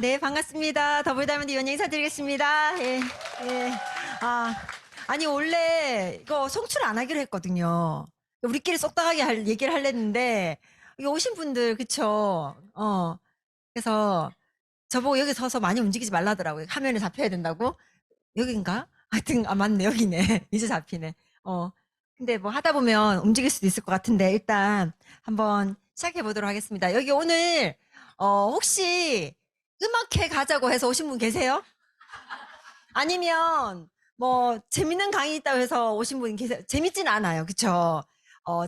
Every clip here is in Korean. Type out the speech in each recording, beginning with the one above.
네, 반갑습니다. 더블다이아몬드 이원영 인사드리겠습니다. 예, 예. 아, 아니, 원래 이거 송출 안 하기로 했거든요. 우리끼리 쏙닥하게 얘기를 하려는데, 여기 오신 분들, 그쵸? 그래서 저보고 여기 서서 많이 움직이지 말라더라고요. 화면에 잡혀야 된다고. 여긴가? 하여튼, 맞네, 여기네. 이제 잡히네. 어. 근데 뭐 하다 보면 움직일 수도 있을 것 같은데, 일단 한번 시작해 보도록 하겠습니다. 여기 오늘, 혹시 음악회 가자고 해서 오신 분 계세요? 아니면 뭐 재밌는 강의 있다고 해서 오신 분 계세요? 재밌진 않아요. 그쵸?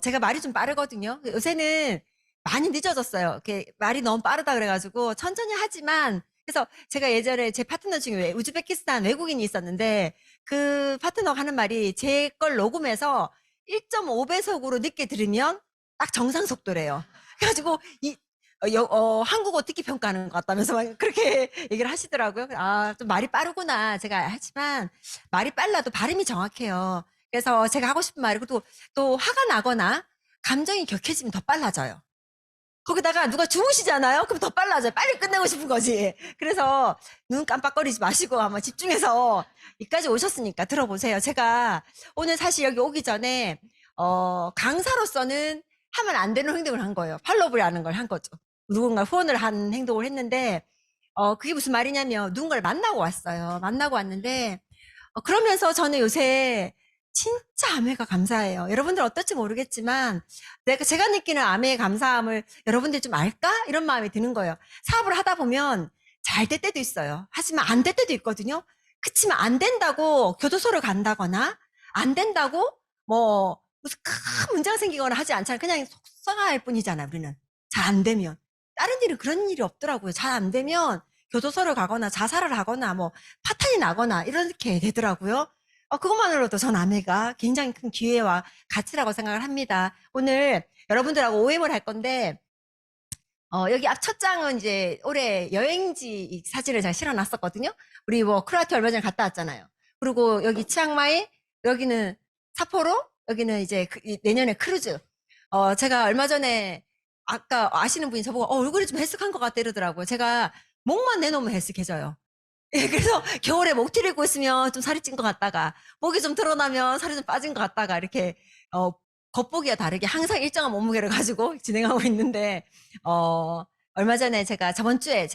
제가 말이 좀 빠르거든요. 요새는 많이 늦어졌어요. 이렇게 말이 너무 빠르다 그래가지고 천천히 하지만 그래서 제가 예전에 제 파트너 중에 우즈베키스탄 외국인이 있었는데 그 파트너가 하는 말이 제 걸 녹음해서 1.5배속으로 늦게 들으면 딱 정상 속도래요. 그래가지고 한국어 듣기 평가하는 것 같다면서 막 그렇게 얘기를 하시더라고요. 좀 말이 빠르구나. 제가 하지만 말이 빨라도 발음이 정확해요. 그래서 제가 하고 싶은 말이 또 화가 나거나 감정이 격해지면 더 빨라져요. 거기다가 누가 주무시잖아요? 그럼 더 빨라져요. 빨리 끝내고 싶은 거지. 그래서 눈 깜빡거리지 마시고 한번 집중해서 여기까지 오셨으니까 들어보세요. 제가 오늘 사실 여기 오기 전에, 강사로서는 하면 안 되는 행동을 한 거예요. 팔로브라는 걸 한 거죠. 누군가 후원을 한 행동을 했는데, 그게 무슨 말이냐면 누군가를 만나고 왔어요. 만나고 왔는데, 그러면서 저는 요새 진짜 아메가 감사해요. 여러분들 어떨지 모르겠지만 제가 느끼는 아메의 감사함을 여러분들 좀 알까? 이런 마음이 드는 거예요. 사업을 하다 보면 잘 될 때도 있어요. 하지만 안 될 때도 있거든요. 그치만 안 된다고 교도소를 간다거나 안 된다고 뭐 무슨 큰 문제가 생기거나 하지 않잖아요. 그냥 속상할 뿐이잖아요. 우리는 잘 안 되면. 다른 일은 그런 일이 없더라고요. 잘 안 되면 교도소를 가거나 자살을 하거나 뭐 파탄이 나거나 이렇게 되더라고요. 그것만으로도 전 아메가 굉장히 큰 기회와 가치라고 생각을 합니다. 오늘 여러분들하고 OM을 할 건데, 여기 앞 첫 장은 이제 올해 여행지 사진을 제가 실어놨었거든요. 우리 뭐 크로아티아 얼마 전에 갔다 왔잖아요. 그리고 여기 치앙마이, 여기는 삿포로, 여기는 이제 내년에 크루즈. 제가 얼마 전에 아까 아시는 분이 저보고 얼굴이 좀 헬쓱한 것 같다 이러더라고요. 제가 목만 내놓으면 헬쓱해져요. 예, 그래서 겨울에 목티를 입고 있으면 좀 살이 찐 것 같다가, 목이 좀 드러나면 살이 좀 빠진 것 같다가, 이렇게, 겉보기와 다르게 항상 일정한 몸무게를 가지고 진행하고 있는데, 얼마 전에 저번 주에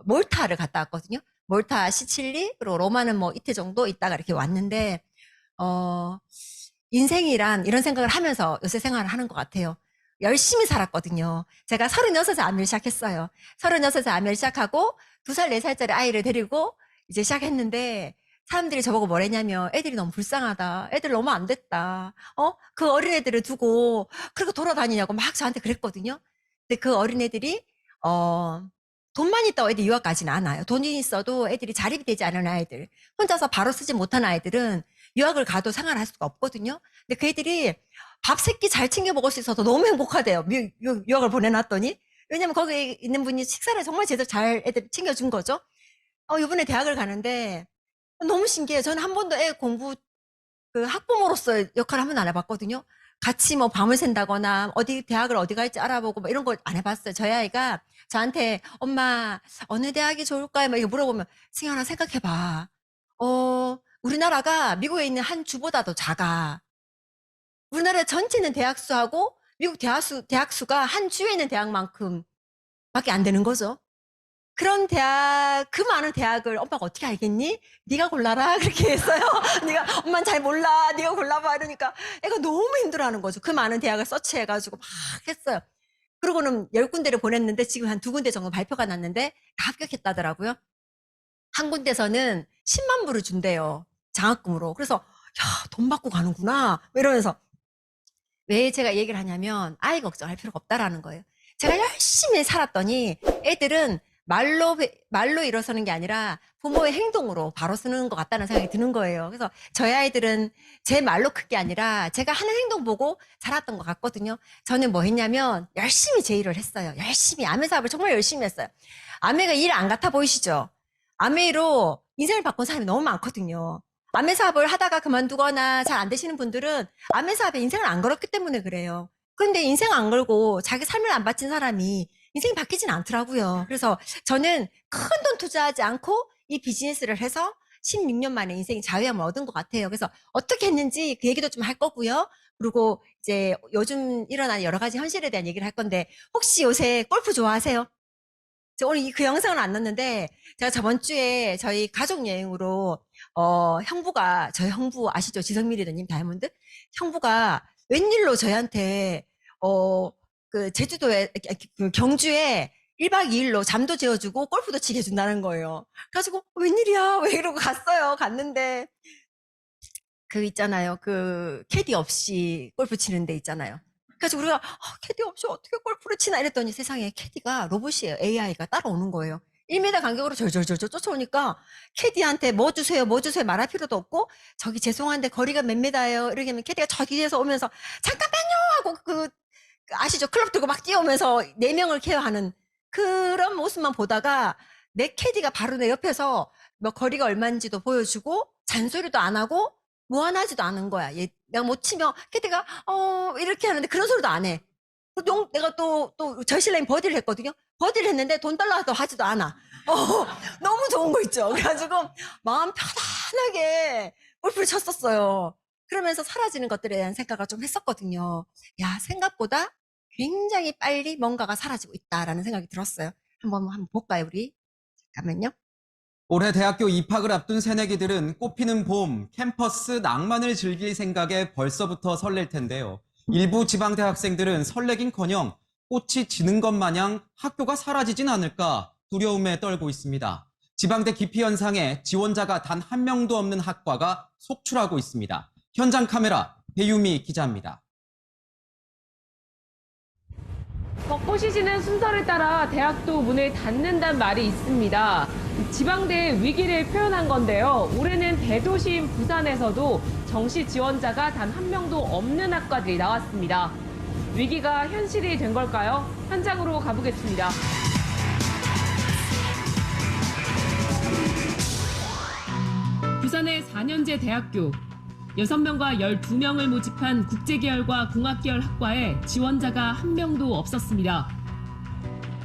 몰타를 갔다 왔거든요. 몰타, 시칠리, 그리고 로마는 뭐 이틀 정도 있다가 이렇게 왔는데, 어, 인생이란 이런 생각을 하면서 요새 생활을 하는 것 같아요. 열심히 살았거든요. 제가 36세 아미를 시작했어요. 36세 아미를 시작하고 2살, 4살짜리 아이를 데리고 이제 시작했는데 사람들이 저보고 뭐랬냐면 애들이 너무 불쌍하다. 애들 너무 안 됐다. 그 어린애들을 두고 그렇게 돌아다니냐고 막 저한테 그랬거든요. 근데 그 어린애들이 돈만 있다고 애들이 유학 가진 않아요. 돈이 있어도 애들이 자립이 되지 않은 아이들, 혼자서 바로 쓰지 못한 아이들은 유학을 가도 생활할 수가 없거든요. 근데 그 애들이 밥 세 끼 잘 챙겨 먹을 수 있어서 너무 행복하대요. 유학을 보내놨더니. 왜냐면 거기 있는 분이 식사를 정말 제대로 잘 애들 챙겨준 거죠. 이번에 대학을 가는데 너무 신기해요. 저는 한 번도 애 공부, 그 학부모로서 역할을 한 번도 안 해봤거든요. 같이 뭐 밤을 샌다거나 대학을 어디 갈지 알아보고 뭐 이런 걸 안 해봤어요. 저희 아이가 저한테 엄마 어느 대학이 좋을까요? 막 이거 물어보면 승현아 생각해봐. 우리나라가 미국에 있는 한 주보다도 작아. 우리나라 전체 있는 대학 수하고 미국 대학 수가 한 주에 있는 대학만큼 밖에 안 되는 거죠. 그런 대학, 그 많은 대학을 엄마가 어떻게 알겠니? 네가 골라라. 그렇게 했어요. 네가, 엄마는 잘 몰라. 네가 골라봐. 이러니까 애가 너무 힘들어하는 거죠. 그 많은 대학을 서치해가지고 막 했어요. 그러고는 10군데를 보냈는데 지금 한 2군데 정도 발표가 났는데 다 합격했다더라고요. 한 군데서는 10만 불을 준대요. 장학금으로. 그래서 야, 돈 받고 가는구나. 뭐 이러면서 왜 제가 얘기를 하냐면 아이 걱정할 필요가 없다라는 거예요. 제가 열심히 살았더니 애들은 말로 일어서는 게 아니라 부모의 행동으로 바로 쓰는 것 같다는 생각이 드는 거예요. 그래서 저희 아이들은 제 말로 큰 게 아니라 제가 하는 행동 보고 자랐던 것 같거든요. 저는 뭐 했냐면 열심히 제 일을 했어요. 열심히 아메 사업을 정말 열심히 했어요. 아메가 일 안 같아 보이시죠? 아메로 인생을 바꾼 사람이 너무 많거든요. 아메 사업을 하다가 그만두거나 잘 안 되시는 분들은 아메 사업에 인생을 안 걸었기 때문에 그래요. 그런데 인생 안 걸고 자기 삶을 안 바친 사람이 인생이 바뀌진 않더라고요. 그래서 저는 큰 돈 투자하지 않고 이 비즈니스를 해서 16년 만에 인생의 자유함을 얻은 것 같아요. 그래서 어떻게 했는지 그 얘기도 좀 할 거고요. 그리고 이제 요즘 일어나는 여러 가지 현실에 대한 얘기를 할 건데, 혹시 요새 골프 좋아하세요? 저 오늘 그 영상은 안 넣었는데, 제가 저번 주에 저희 가족 여행으로, 형부가, 저희 형부 아시죠? 지성미 리더님 다이아몬드? 형부가 웬일로 저희한테, 제주도에, 그 경주에 1박 2일로 잠도 재워주고 골프도 치게 해준다는 거예요. 그래가지고, 웬일이야? 왜 이러고 갔어요? 갔는데, 그 있잖아요. 그 캐디 없이 골프 치는 데 있잖아요. 그래서 우리가 캐디 없이 어떻게 골프를 치나 이랬더니 세상에 캐디가 로봇이에요. AI가 따라오는 거예요. 1m 간격으로 절절절절 쫓아오니까 캐디한테 뭐 주세요, 뭐 주세요 말할 필요도 없고 저기 죄송한데 거리가 몇 미터예요. 이렇게 하면 캐디가 저 뒤에서 오면서 잠깐만요 하고 그 아시죠? 클럽 들고 막 뛰어오면서 4명을 케어하는 그런 모습만 보다가 내 캐디가 바로 내 옆에서 뭐 거리가 얼마인지도 보여주고 잔소리도 안 하고 무한하지도 않은 거야. 얘, 내가 못 치면 캐디가 이렇게 하는데 그런 소리도 안 해. 내가 또 저신랑이 버디를 했거든요. 버디를 했는데 돈 달라도 하지도 않아. 너무 좋은 거 있죠. 그래가지고 마음 편안하게 골프를 쳤었어요. 그러면서 사라지는 것들에 대한 생각을 좀 했었거든요. 야, 생각보다 굉장히 빨리 뭔가가 사라지고 있다라는 생각이 들었어요. 한번 볼까요, 우리? 잠깐만요. 올해 대학교 입학을 앞둔 새내기들은 꽃피는 봄, 캠퍼스 낭만을 즐길 생각에 벌써부터 설렐 텐데요. 일부 지방대학생들은 설레긴커녕 꽃이 지는 것 마냥 학교가 사라지진 않을까 두려움에 떨고 있습니다. 지방대 기피 현상에 지원자가 단 한 명도 없는 학과가 속출하고 있습니다. 현장 카메라 배유미 기자입니다. 벚꽃이 지는 순서를 따라 대학도 문을 닫는다는 말이 있습니다. 지방대의 위기를 표현한 건데요. 올해는 대도시인 부산에서도 정시 지원자가 단 한 명도 없는 학과들이 나왔습니다. 위기가 현실이 된 걸까요? 현장으로 가보겠습니다. 부산의 4년제 대학교. 6명과 12명을 모집한 국제계열과 공학계열 학과에 지원자가 한 명도 없었습니다.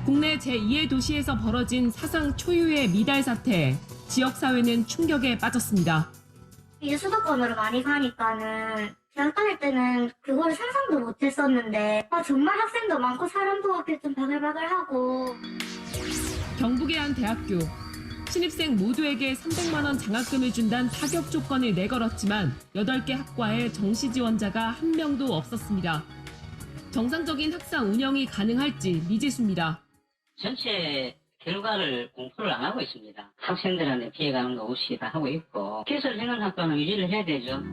국내 제2의 도시에서 벌어진 사상 초유의 미달 사태, 지역사회는 충격에 빠졌습니다. 이제 수도권으로 많이 가니까는 대학 다닐 때는 그걸 상상도 못 했었는데 정말 학생도 많고 사람도 이렇게 좀 바글바글하고. 경북의 한 대학교. 신입생 모두에게 300만 원 장학금을 준다는 파격 조건을 내걸었지만 8개 학과에 정시 지원자가 한 명도 없었습니다. 정상적인 학사 운영이 가능할지 미지수입니다. 전체 결과를 공표를 안 하고 있습니다. 학생들한테 피해가는 거 없이 다 하고 있고 개설되는 학과는 유지를 해야 되죠.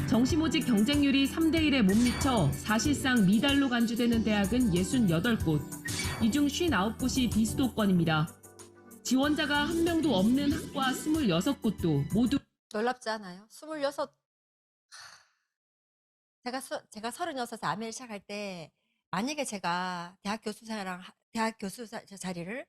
정시 모집 경쟁률이 3대1에 못 미쳐 사실상 미달로 간주되는 대학은 68곳, 이 중 59곳이 비수도권입니다. 지원자가 한 명도 없는 학과 26곳도 모두 놀랍지 않아요? 26, 제가 36에 아메를 시작할 때, 만약에 제가 대학 교수 자리를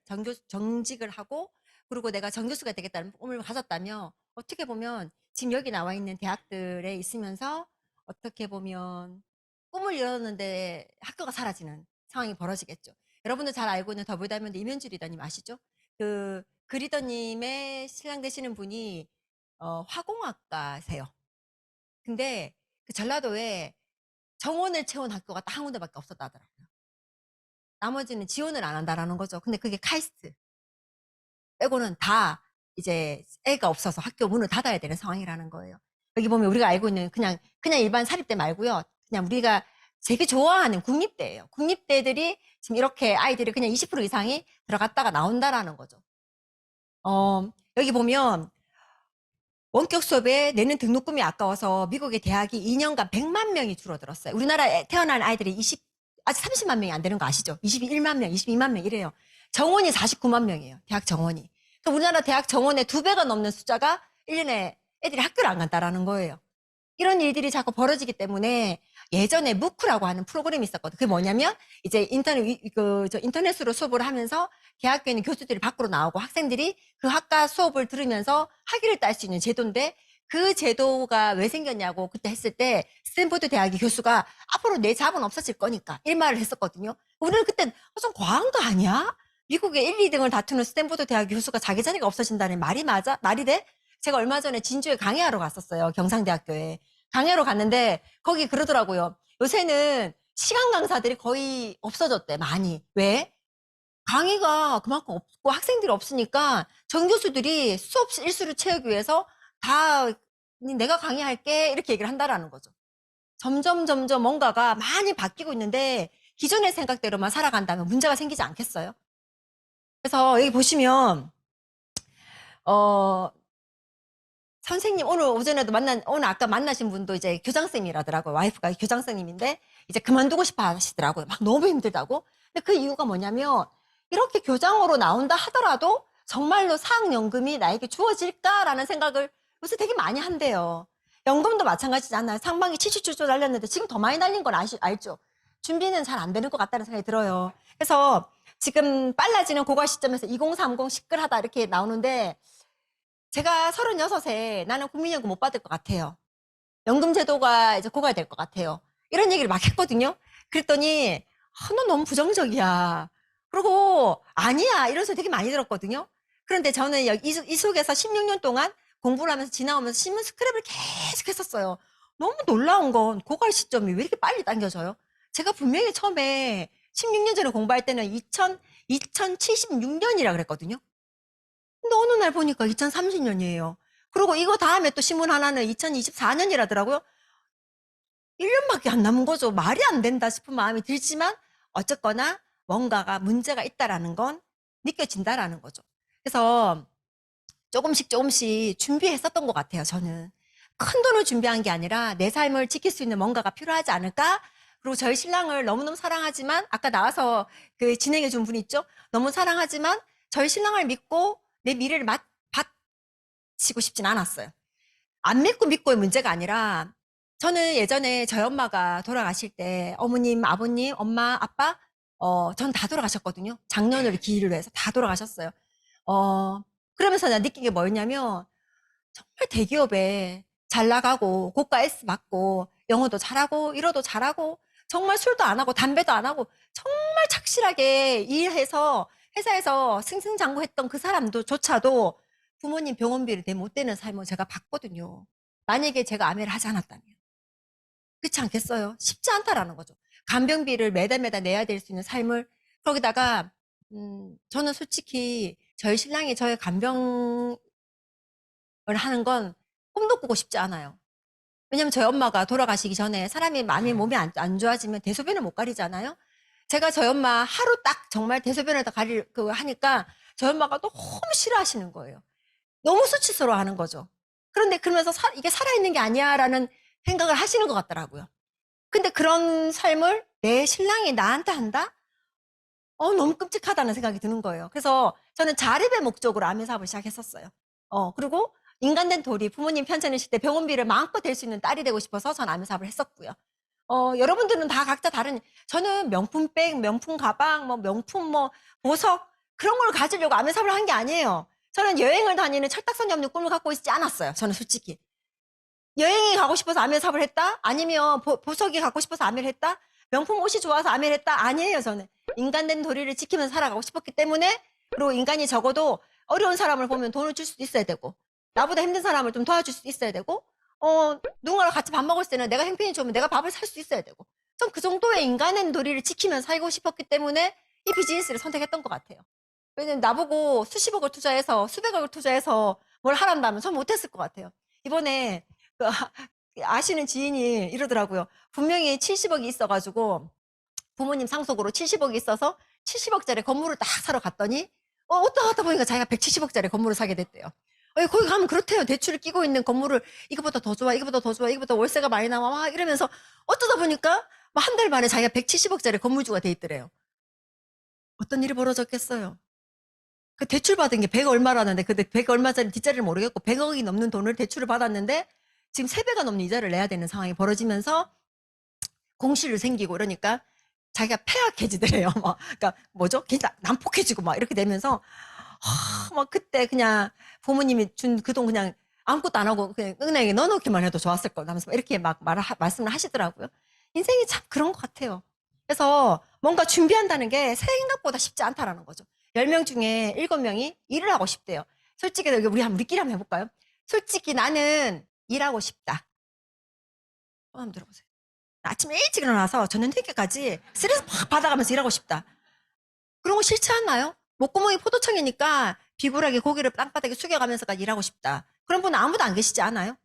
정직을 하고, 그리고 내가 정교수가 되겠다는 꿈을 가졌다면, 어떻게 보면 지금 여기 나와 있는 대학들에 있으면서, 어떻게 보면 꿈을 이뤘는데 학교가 사라지는 상황이 벌어지겠죠. 여러분들 잘 알고 있는 더블다이아몬드 임현주 리더님 아시죠? 그 리더님의 신랑 되시는 분이, 화공학과세요. 근데 그 전라도에 정원을 채운 학교가 딱 한 군데밖에 없었다 하더라고요. 나머지는 지원을 안 한다라는 거죠. 근데 그게 카이스트 빼고는 다 이제 애가 없어서 학교 문을 닫아야 되는 상황이라는 거예요. 여기 보면 우리가 알고 있는 그냥 일반 사립대 말고요. 그냥 우리가 되게 좋아하는 국립대예요. 국립대들이 지금 이렇게 아이들이 그냥 20% 이상이 들어갔다가 나온다라는 거죠. 여기 보면 원격 수업에 내는 등록금이 아까워서 미국의 대학이 2년간 100만 명이 줄어들었어요. 우리나라에 태어난 아이들이 아직 30만 명이 안 되는 거 아시죠? 21만 명, 22만 명 이래요. 정원이 49만 명이에요. 대학 정원이. 그러니까 우리나라 대학 정원의 2배가 넘는 숫자가 1년에 애들이 학교를 안 간다라는 거예요. 이런 일들이 자꾸 벌어지기 때문에 예전에 무크라고 하는 프로그램이 있었거든요. 그게 뭐냐면 이제 인터넷으로 수업을 하면서 대학교에 있는 교수들이 밖으로 나오고 학생들이 그 학과 수업을 들으면서 학위를 딸 수 있는 제도인데 그 제도가 왜 생겼냐고 그때 했을 때 스탠포드 대학의 교수가 앞으로 내 잡은 없어질 거니까 이 말을 했었거든요. 우리는 그때 좀 과한 거 아니야? 미국의 1, 2등을 다투는 스탠포드 대학 교수가 자기 자리가 없어진다는 말이 맞아? 말이 돼? 제가 얼마 전에 진주에 강의하러 갔었어요. 경상대학교에. 강의하러 갔는데 거기 그러더라고요. 요새는 시간 강사들이 거의 없어졌대, 많이. 왜? 강의가 그만큼 없고 학생들이 없으니까 전 교수들이 수업 일수를 채우기 위해서 다 내가 강의할게 이렇게 얘기를 한다라는 거죠. 점점 뭔가가 많이 바뀌고 있는데 기존의 생각대로만 살아간다면 문제가 생기지 않겠어요? 그래서 여기 보시면 선생님 오늘 오전에도 오늘 아까 만나신 분도 이제 교장선생님이라더라고요. 와이프가 교장선생님인데 이제 그만두고 싶어 하시더라고요. 막 너무 힘들다고. 근데 그 이유가 뭐냐면 이렇게 교장으로 나온다 하더라도 정말로 사학연금이 나에게 주어질까라는 생각을 요새 되게 많이 한대요. 연금도 마찬가지잖아요. 상반기 70조 날렸는데 지금 더 많이 날린 건 알죠? 준비는 잘 안 되는 것 같다는 생각이 들어요. 그래서 지금 빨라지는 고갈 시점에서 2030 시끌하다 이렇게 나오는데 제가 36에 나는 국민연금 못 받을 것 같아요. 연금제도가 이제 고갈될 것 같아요. 이런 얘기를 막 했거든요. 그랬더니 너 너무 부정적이야. 그리고 아니야 이런 소리 되게 많이 들었거든요. 그런데 저는 이 속에서 16년 동안 공부를 하면서 지나오면서 신문 스크랩을 계속 했었어요. 너무 놀라운 건 고갈 시점이 왜 이렇게 빨리 당겨져요? 제가 분명히 처음에 16년 전에 공부할 때는 2076년이라 그랬거든요. 근데 어느 날 보니까 2030년이에요. 그리고 이거 다음에 또 신문 하나는 2024년이라더라고요. 1년밖에 안 남은 거죠. 말이 안 된다 싶은 마음이 들지만 어쨌거나 뭔가가 문제가 있다라는 건 느껴진다라는 거죠. 그래서 조금씩 준비했었던 것 같아요, 저는. 큰 돈을 준비한 게 아니라 내 삶을 지킬 수 있는 뭔가가 필요하지 않을까? 그리고 저희 신랑을 너무너무 사랑하지만 아까 나와서 그 진행해 준 분 있죠? 너무 사랑하지만 저희 신랑을 믿고 내 미래를 바치고 싶진 않았어요. 안 믿고의 문제가 아니라 저는 예전에 저희 엄마가 돌아가실 때 어머님, 아버님, 엄마, 아빠 전 다 돌아가셨거든요. 장년으로 기일을 해서 다 돌아가셨어요. 그러면서 내가 느낀 게 뭐였냐면 정말 대기업에 잘 나가고 고가 S 받고 영어도 잘하고 일어도 잘하고 정말 술도 안 하고 담배도 안 하고 정말 착실하게 일해서 회사에서 승승장구했던 그 사람조차도 부모님 병원비를 내 못 대는 삶을 제가 봤거든요. 만약에 제가 아메를 하지 않았다면. 그렇지 않겠어요? 쉽지 않다라는 거죠. 간병비를 매달 내야 될 수 있는 삶을 거기다가 저는 솔직히 저희 신랑이 저의 간병을 하는 건 꿈도 꾸고 싶지 않아요. 왜냐면 저희 엄마가 돌아가시기 전에 사람이 마음이 몸이 안 좋아지면 대소변을 못 가리잖아요. 제가 저희 엄마 하루 딱 정말 대소변을 다 하니까 저희 엄마가 너무 싫어하시는 거예요. 너무 수치스러워 하는 거죠. 그런데 그러면서 이게 살아있는 게 아니야 라는 생각을 하시는 것 같더라고요. 근데 그런 삶을 내 신랑이 나한테 한다? 너무 끔찍하다는 생각이 드는 거예요. 그래서 저는 자립의 목적으로 아메 사업을 시작했었어요. 그리고 인간된 도리, 부모님 편찮으실 때 병원비를 마음껏 댈 수 있는 딸이 되고 싶어서 전 아메 사업을 했었고요. 여러분들은 다 각자 다른, 저는 명품백, 명품 가방, 명품 보석, 그런 걸 가지려고 아메 사업을 한 게 아니에요. 저는 여행을 다니는 철딱선이 없는 꿈을 갖고 있지 않았어요. 저는 솔직히. 여행이 가고 싶어서 아메 사업을 했다? 아니면 보석이 갖고 싶어서 아메를 했다? 명품 옷이 좋아서 아메를 했다? 아니에요, 저는. 인간된 도리를 지키면서 살아가고 싶었기 때문에, 그리고 인간이 적어도 어려운 사람을 보면 돈을 줄 수도 있어야 되고, 나보다 힘든 사람을 좀 도와줄 수도 있어야 되고, 누군가랑 같이 밥 먹을 때는 내가 형편이 좋으면 내가 밥을 살 수 있어야 되고, 전 그 정도의 인간의 도리를 지키면서 살고 싶었기 때문에 이 비즈니스를 선택했던 것 같아요. 왜냐면 나보고 수십억을 투자해서, 수백억을 투자해서 뭘 하란다면 전 못했을 것 같아요. 이번에 아시는 지인이 이러더라고요. 분명히 70억이 있어가지고 부모님 상속으로 70억이 있어서 70억짜리 건물을 딱 사러 갔더니 어떠하다 보니까 자기가 170억짜리 건물을 사게 됐대요. 거기 가면 그렇대요. 대출을 끼고 있는 건물을 이거보다 더 좋아, 이거보다 더 좋아, 이거보다 월세가 많이 나와 막 이러면서 어쩌다 보니까 한 달 만에 자기가 170억짜리 건물주가 돼 있더래요. 어떤 일이 벌어졌겠어요? 그 대출 받은 게 100 얼마라는데 근데 100 얼마짜리 뒷자리를 모르겠고 100억이 넘는 돈을 대출을 받았는데 지금 3배가 넘는 이자를 내야 되는 상황이 벌어지면서 공실이 생기고 이러니까 자기가 폐악해지더래요. 그러니까 뭐죠? 그냥 난폭해지고 막 이렇게 되면서 막 그때 그냥 부모님이 준 그 돈 그냥 아무것도 안 하고 그냥 은행에 넣어놓기만 해도 좋았을 걸 하면서 이렇게 막 말씀을 하시더라고요. 인생이 참 그런 것 같아요. 그래서 뭔가 준비한다는 게 생각보다 쉽지 않다라는 거죠. 10명 중에 7명이 일을 하고 싶대요. 솔직히 우리끼리 한번 해볼까요? 솔직히 나는 일하고 싶다. 한번 들어보세요. 아침에 일찍 일어나서 저녁 늦게까지 스트레스 팍 받아가면서 일하고 싶다. 그런 거 싫지 않나요? 목구멍이 포도청이니까 비굴하게 고개를 땅바닥에 숙여가면서까지 일하고 싶다. 그런 분은 아무도 안 계시지 않아요?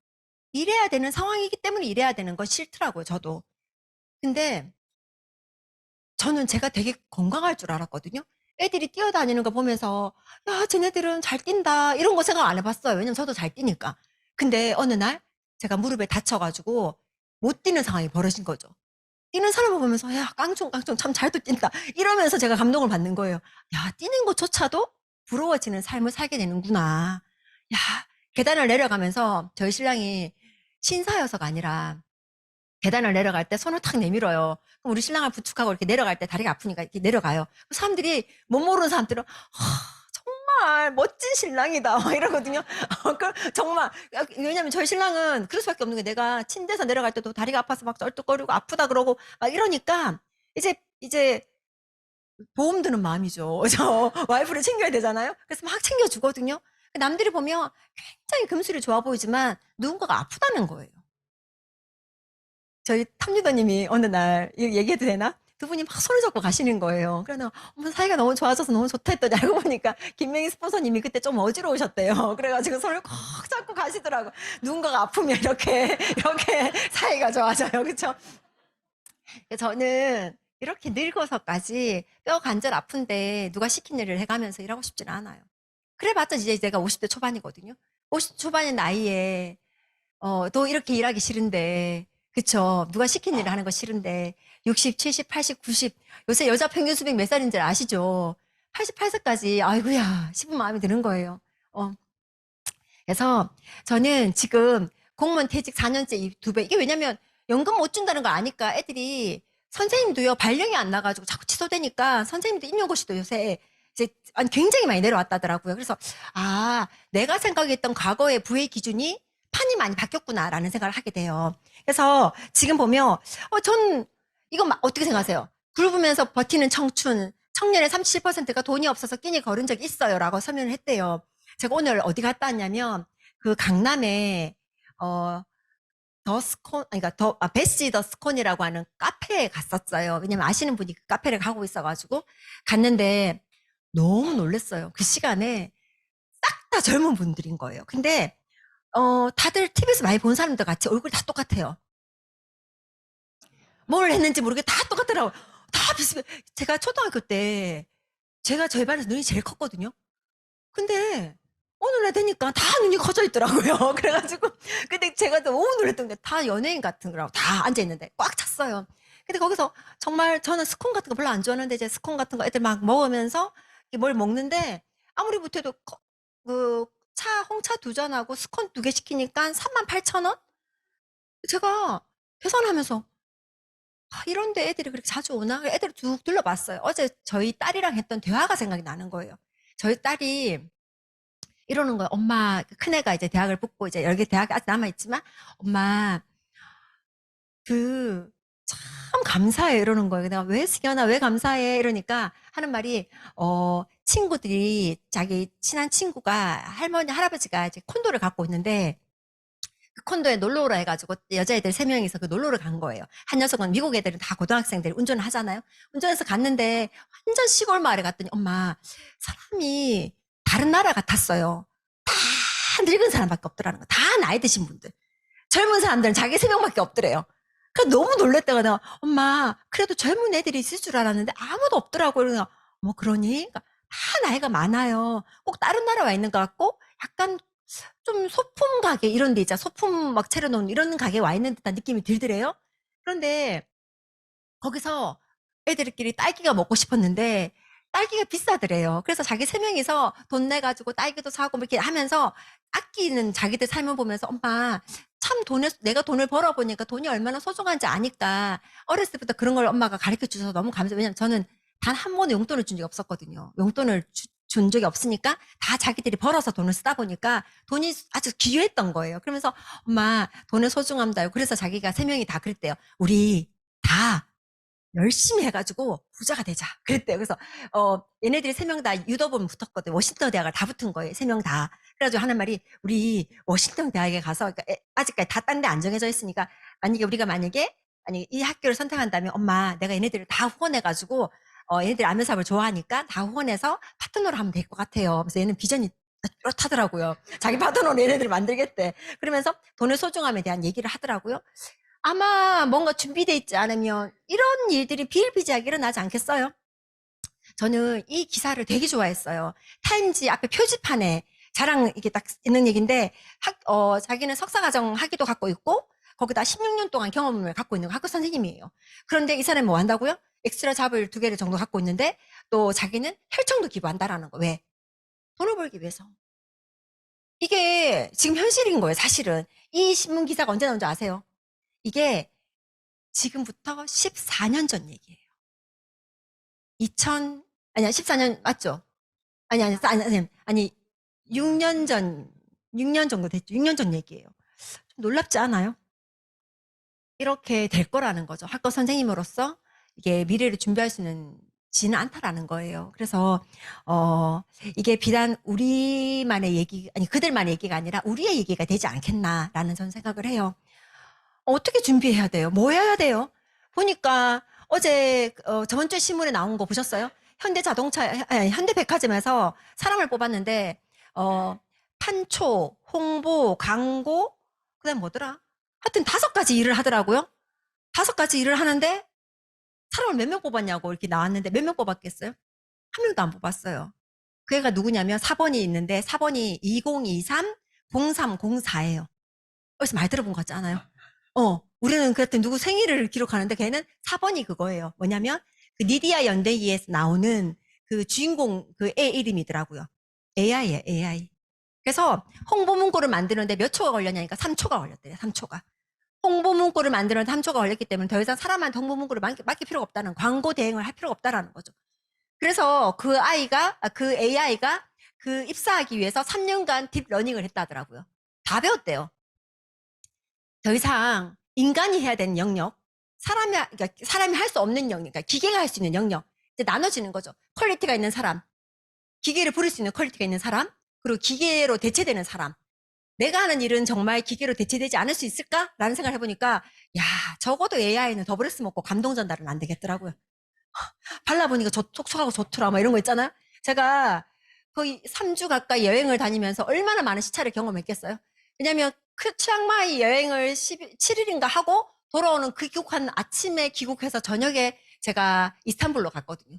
일해야 되는 상황이기 때문에 일해야 되는 건 싫더라고요, 저도. 근데 저는 제가 되게 건강할 줄 알았거든요. 애들이 뛰어다니는 거 보면서 야, 쟤네들은 잘 뛴다. 이런 거 생각 안 해봤어요. 왜냐면 저도 잘 뛰니까. 근데 어느 날 제가 무릎에 다쳐가지고 못 뛰는 상황이 벌어진 거죠. 뛰는 사람을 보면서 야, 깡총깡총 참 잘도 뛴다. 이러면서 제가 감동을 받는 거예요. 야, 뛰는 것조차도 부러워지는 삶을 살게 되는구나. 야, 계단을 내려가면서 저희 신랑이 신사여서가 아니라 계단을 내려갈 때 손을 탁 내밀어요. 그럼 우리 신랑을 부축하고 이렇게 내려갈 때 다리가 아프니까 이렇게 내려가요. 사람들이 못 모르는 사람들은 정말 멋진 신랑이다 막 이러거든요. 정말 왜냐면 저희 신랑은 그럴 수밖에 없는 게 내가 침대에서 내려갈 때도 다리가 아파서 막 쩔뚝거리고 아프다 그러고 막 이러니까 이제 보험 드는 마음이죠. 저 와이프를 챙겨야 되잖아요. 그래서 막 챙겨주거든요. 남들이 보면 굉장히 금술이 좋아 보이지만 누군가가 아프다는 거예요. 저희 탑리더님이 어느 날 얘기해도 되나? 두 분이 막 손을 잡고 가시는 거예요. 그래서 어머, 사이가 너무 좋아져서 너무 좋다 했더니 알고 보니까 김명희 스폰서님이 그때 좀 어지러우셨대요. 그래가지고 손을 꼭 잡고 가시더라고. 누군가가 아프면 이렇게 사이가 좋아져요. 그렇죠? 저는 이렇게 늙어서까지 뼈 관절 아픈데 누가 시킨 일을 해가면서 일하고 싶지는 않아요. 그래봤자 이제 내가 50대 초반이거든요. 50대 초반의 나이에 또 이렇게 일하기 싫은데 그쵸. 누가 시킨 일을 하는 거 싫은데 60, 70, 80, 90 요새 여자 평균 수명 몇 살인지 아시죠? 88세까지 아이고야 싶은 마음이 드는 거예요. 그래서 저는 지금 공무원 퇴직 4년째 이 2배 이게 왜냐면 연금 못 준다는 거 아니까 애들이 선생님도요 발령이 안 나가지고 자꾸 취소되니까 선생님도 임용고시도 요새 이제 굉장히 많이 내려왔다더라고요. 그래서 내가 생각했던 과거의 부의 기준이 판이 많이 바뀌었구나라는 생각을 하게 돼요. 그래서 지금 보면 전 이거 어떻게 생각하세요? 굶으면서 버티는 청춘, 청년의 37%가 돈이 없어서 끼니 걸은 적이 있어요라고 설명을 했대요. 제가 오늘 어디 갔다 왔냐면 그 강남에 베시 더 스콘이라고 하는 카페에 갔었어요. 왜냐면 아시는 분이 그 카페를 가고 있어가지고 갔는데 너무 놀랐어요. 그 시간에 싹 다 젊은 분들인 거예요. 근데 다들 TV에서 많이 본 사람들 같이 얼굴이 다 똑같아요. 뭘 했는지 모르게 다 똑같더라고요. 다 비슷해. 제가 초등학교 때 제가 저희 반에서 눈이 제일 컸거든요. 근데 어느 날 되니까 다 눈이 커져 있더라고요. 그래가지고 근데 제가 너무 놀랐던 게 다 연예인 같은 거라고 다 앉아있는데 꽉 찼어요. 근데 거기서 정말 저는 스콘 같은 거 별로 안 좋아하는데 이제 스콘 같은 거 애들 막 먹으면서 뭘 먹는데 아무리 못해도 홍차 2잔하고 스콘 2개 시키니까 38,000원? 제가 계산하면서 이런데 애들이 그렇게 자주 오나? 애들을 쭉 둘러봤어요. 어제 저희 딸이랑 했던 대화가 생각이 나는 거예요. 저희 딸이 이러는 거예요. 엄마, 큰애가 이제 대학을 붙고 이제 여기 대학이 아직 남아있지만, 엄마, 참 감사해. 이러는 거예요. 내가 왜 승현아, 왜 감사해? 이러니까 하는 말이, 친구들이, 자기 친한 친구가 할머니, 할아버지가 이제 콘도를 갖고 있는데, 그 콘도에 놀러 오라 해가지고 여자애들 3명이서 그 놀러를 간 거예요. 한 녀석은 미국 애들은 다 고등학생들이 운전을 하잖아요. 운전해서 갔는데 완전 시골 마을에 갔더니 엄마 사람이 다른 나라 같았어요. 다 늙은 사람밖에 없더라는 거. 다 나이 드신 분들. 젊은 사람들은 자기 3명밖에 없더래요. 그러니까 너무 놀랬다가 내가 엄마 그래도 젊은 애들이 있을 줄 알았는데 아무도 없더라고요. 그러니까 뭐 그러니? 그러니까 다 나이가 많아요. 꼭 다른 나라 와 있는 것 같고 약간 좀 소품 가게 이런 데 있잖아. 소품 막 차려놓은 이런 가게에 와 있는 듯한 느낌이 들더래요. 그런데 거기서 애들끼리 딸기가 먹고 싶었는데 딸기가 비싸더래요. 그래서 자기 3명이서 돈 내가지고 딸기도 사고 이렇게 하면서 아끼는 자기들 삶을 보면서 엄마 참 내가 돈을 벌어보니까 돈이 얼마나 소중한지 아니까 어렸을 때부터 그런 걸 엄마가 가르쳐 주셔서 너무 감사해요. 왜냐면 저는 단 한 번도 용돈을 준 적이 없었거든요. 용돈을 준 적이 없으니까 다 자기들이 벌어서 돈을 쓰다 보니까 돈이 아주 귀했던 거예요. 그러면서 엄마 돈의 소중함 다 그래서 자기가 3명이 다 그랬대요. 우리 다 열심히 해가지고 부자가 되자. 그랬대요. 그래서 얘네들이 3명 다 유도본 붙었거든. 워싱턴 대학을 다 붙은 거예요. 3명 다. 그래가지고 하는 말이 우리 워싱턴 대학에 가서 그러니까 아직까지 다 딴 데 안 정해져 있으니까 우리가 만약에 이 학교를 선택한다면 엄마 내가 얘네들을 다 후원해가지고 얘네들이 아면사업을 좋아하니까 다 후원해서 파트너로 하면 될 것 같아요. 그래서 얘는 비전이 뚜렷하더라고요. 자기 파트너로 얘네들을 만들겠대. 그러면서 돈의 소중함에 대한 얘기를 하더라고요. 아마 뭔가 준비돼 있지 않으면 이런 일들이 비일비재하게 일어나지 않겠어요? 저는 이 기사를 되게 좋아했어요. 타임지 앞에 표지판에 자랑 이게 딱 있는 얘기인데 자기는 석사과정 학위도 갖고 있고 거기다 16년 동안 경험을 갖고 있는 학교 선생님이에요. 그런데 이 사람이 뭐 한다고요? 엑스트라 잡을 2개를 정도 갖고 있는데 또 자기는 혈청도 기부한다라는 거. 왜? 돈을 벌기 위해서. 이게 지금 현실인 거예요, 사실은. 이 신문 기사가 언제 나온지 아세요? 이게 지금부터 14년 전 얘기예요. 14년 맞죠? 아니 6년 정도 됐죠. 6년 전 얘기예요. 좀 놀랍지 않아요? 이렇게 될 거라는 거죠. 학교 선생님으로서 이게 미래를 준비할 수 있지는 않다라는 거예요. 그래서 이게 비단 우리만의 얘기 그들만의 얘기가 아니라 우리의 얘기가 되지 않겠나라는 저는 생각을 해요. 어떻게 준비해야 돼요? 뭐 해야 돼요? 보니까 어제 저번 주에 신문에 나온 거 보셨어요? 현대백화점에서 사람을 뽑았는데 판촉, 홍보, 광고, 그다음 뭐더라? 하여튼 5가지 일을 하더라고요. 5가지 일을 하는데 사람을 몇 명 뽑았냐고 이렇게 나왔는데 몇 명 뽑았겠어요? 1명도 안 뽑았어요. 그 애가 누구냐면 4번이 있는데 4번이 2023-0304예요. 어디서 많이 들어본 것 같지 않아요? 우리는 그랬더니 누구 생일을 기록하는데 걔는 4번이 그거예요. 뭐냐면 그 니디아 연대기에서 나오는 그 주인공 그 애 이름이더라고요. AI예요, AI. 그래서 홍보 문구를 만드는데 몇 초가 걸렸냐니까 3초가 걸렸대요. 3초가. 홍보 문구를 만드는데 3초가 걸렸기 때문에 더 이상 사람한테 홍보 문구를 맡길 필요가 없다는 광고 대행을 할 필요가 없다라는 거죠. 그래서 그 AI가 그 입사하기 위해서 3년간 딥러닝을 했다더라고요. 다 배웠대요. 더 이상 인간이 해야 되는 영역, 사람이 할 수 없는 영역, 그러니까 기계가 할 수 있는 영역, 이제 나눠지는 거죠. 퀄리티가 있는 사람, 기계를 부릴 수 있는 퀄리티가 있는 사람, 그리고 기계로 대체되는 사람. 내가 하는 일은 정말 기계로 대체되지 않을 수 있을까라는 생각을 해보니까, 야, 적어도 AI는 더블S 먹고 감동 전달은 안 되겠더라고요. 발라보니까 촉촉하고 좋더라, 뭐 이런 거 있잖아요. 제가 거의 3주 가까이 여행을 다니면서 얼마나 많은 시차를 경험했겠어요. 왜냐면 치앙마이 여행을 7일인가 하고 돌아오는 귀국한 아침에 귀국해서 저녁에 제가 이스탄불로 갔거든요.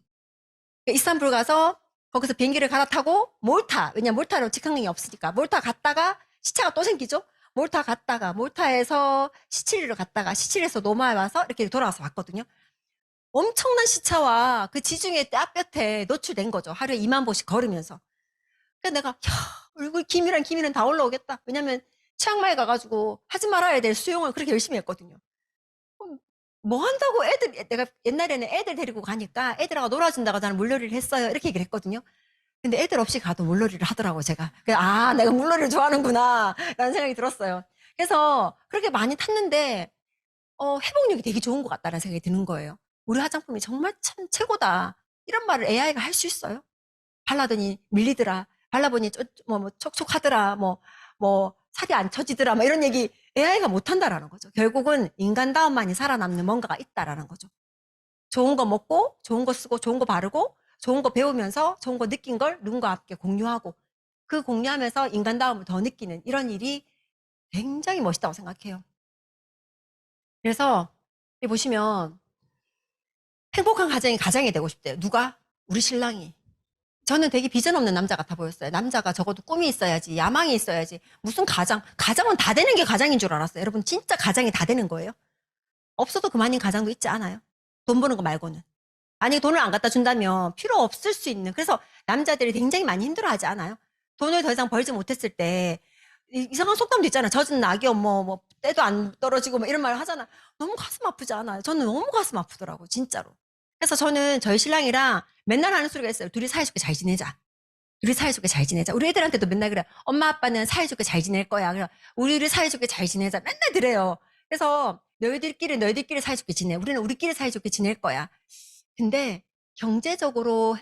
이스탄불 가서 거기서 비행기를 갈아타고 몰타, 왜냐면 몰타로 직항이 없으니까 몰타 갔다가 시차가 또 생기죠. 몰타 갔다가 몰타에서 시칠리로 갔다가 시칠리에서 노마에 와서 이렇게 돌아와서 왔거든요. 엄청난 시차와 그 지중해 떼앞볕에 노출된 거죠. 하루에 2만 보씩 걸으면서. 그래서 내가 얼굴 기미는 다 올라오겠다. 왜냐면 치앙마이 가가지고 하지 말아야 될 수영을 그렇게 열심히 했거든요. 뭐 한다고 내가 옛날에는 애들 데리고 가니까 애들하고 놀아준다고 저는 물놀이를 했어요. 이렇게 얘기를 했거든요. 근데 애들 없이 가도 물놀이를 하더라고, 제가. 그래서 내가 물놀이를 좋아하는구나, 라는 생각이 들었어요. 그래서 그렇게 많이 탔는데, 회복력이 되게 좋은 것 같다는 생각이 드는 거예요. 우리 화장품이 정말 참 최고다. 이런 말을 AI가 할 수 있어요? 발라더니 밀리더라. 발라보니 촉촉하더라. 살이 안 처지더라. 이런 얘기 AI가 못한다라는 거죠. 결국은 인간다움만이 살아남는 뭔가가 있다라는 거죠. 좋은 거 먹고, 좋은 거 쓰고, 좋은 거 바르고, 좋은 거 배우면서 좋은 거 느낀 걸 누군가와 함께 공유하고 그 공유하면서 인간다움을 더 느끼는 이런 일이 굉장히 멋있다고 생각해요. 그래서 여기 보시면 행복한 가정이 되고 싶대요. 누가? 우리 신랑이. 저는 되게 비전 없는 남자 같아 보였어요. 남자가 적어도 꿈이 있어야지, 야망이 있어야지. 무슨 가정은 다 되는 게 가장인 줄 알았어요. 여러분 진짜 가장이 다 되는 거예요? 없어도 그만인 가장도 있지 않아요? 돈 버는 거 말고는. 아니 돈을 안 갖다 준다면 필요 없을 수 있는, 그래서 남자들이 굉장히 많이 힘들어하지 않아요? 돈을 더 이상 벌지 못했을 때 이상한 속담도 있잖아요. 젖은 낙엽 때도 안 떨어지고 이런 말 하잖아. 너무 가슴 아프지 않아요? 저는 너무 가슴 아프더라고 진짜로. 그래서 저는 저희 신랑이랑 맨날 하는 소리가 있어요. 둘이 사이좋게 잘 지내자. 우리 사이좋게 잘 지내자. 우리 애들한테도 맨날 그래. 엄마 아빠는 사이좋게 잘 지낼 거야. 그래. 우리 사이좋게 잘 지내자. 맨날 그래요. 그래서 너희들끼리 사이좋게 지내. 우리는 우리끼리 사이좋게 지낼 거야. 근데 경제적으로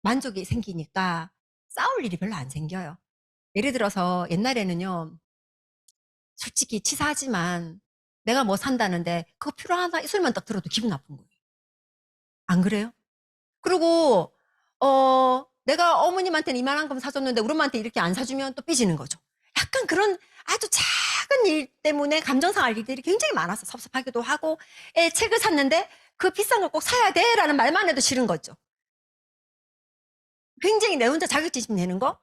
만족이 생기니까 싸울 일이 별로 안 생겨요. 예를 들어서 옛날에는요. 솔직히 치사하지만 내가 뭐 산다는데 그거 필요하다 이 소리만 딱 들어도 기분 나쁜 거예요. 안 그래요? 그리고 내가 어머님한테는 이만한 사줬는데 우리 엄마한테 이렇게 안 사주면 또 삐지는 거죠. 약간 그런 아주 작은 일 때문에 감정 상할 일들이 굉장히 많아서 섭섭하기도 하고 책을 샀는데 그 비싼 걸 꼭 사야 돼 라는 말만 해도 싫은 거죠. 굉장히 내 혼자 자격지심 내는 거?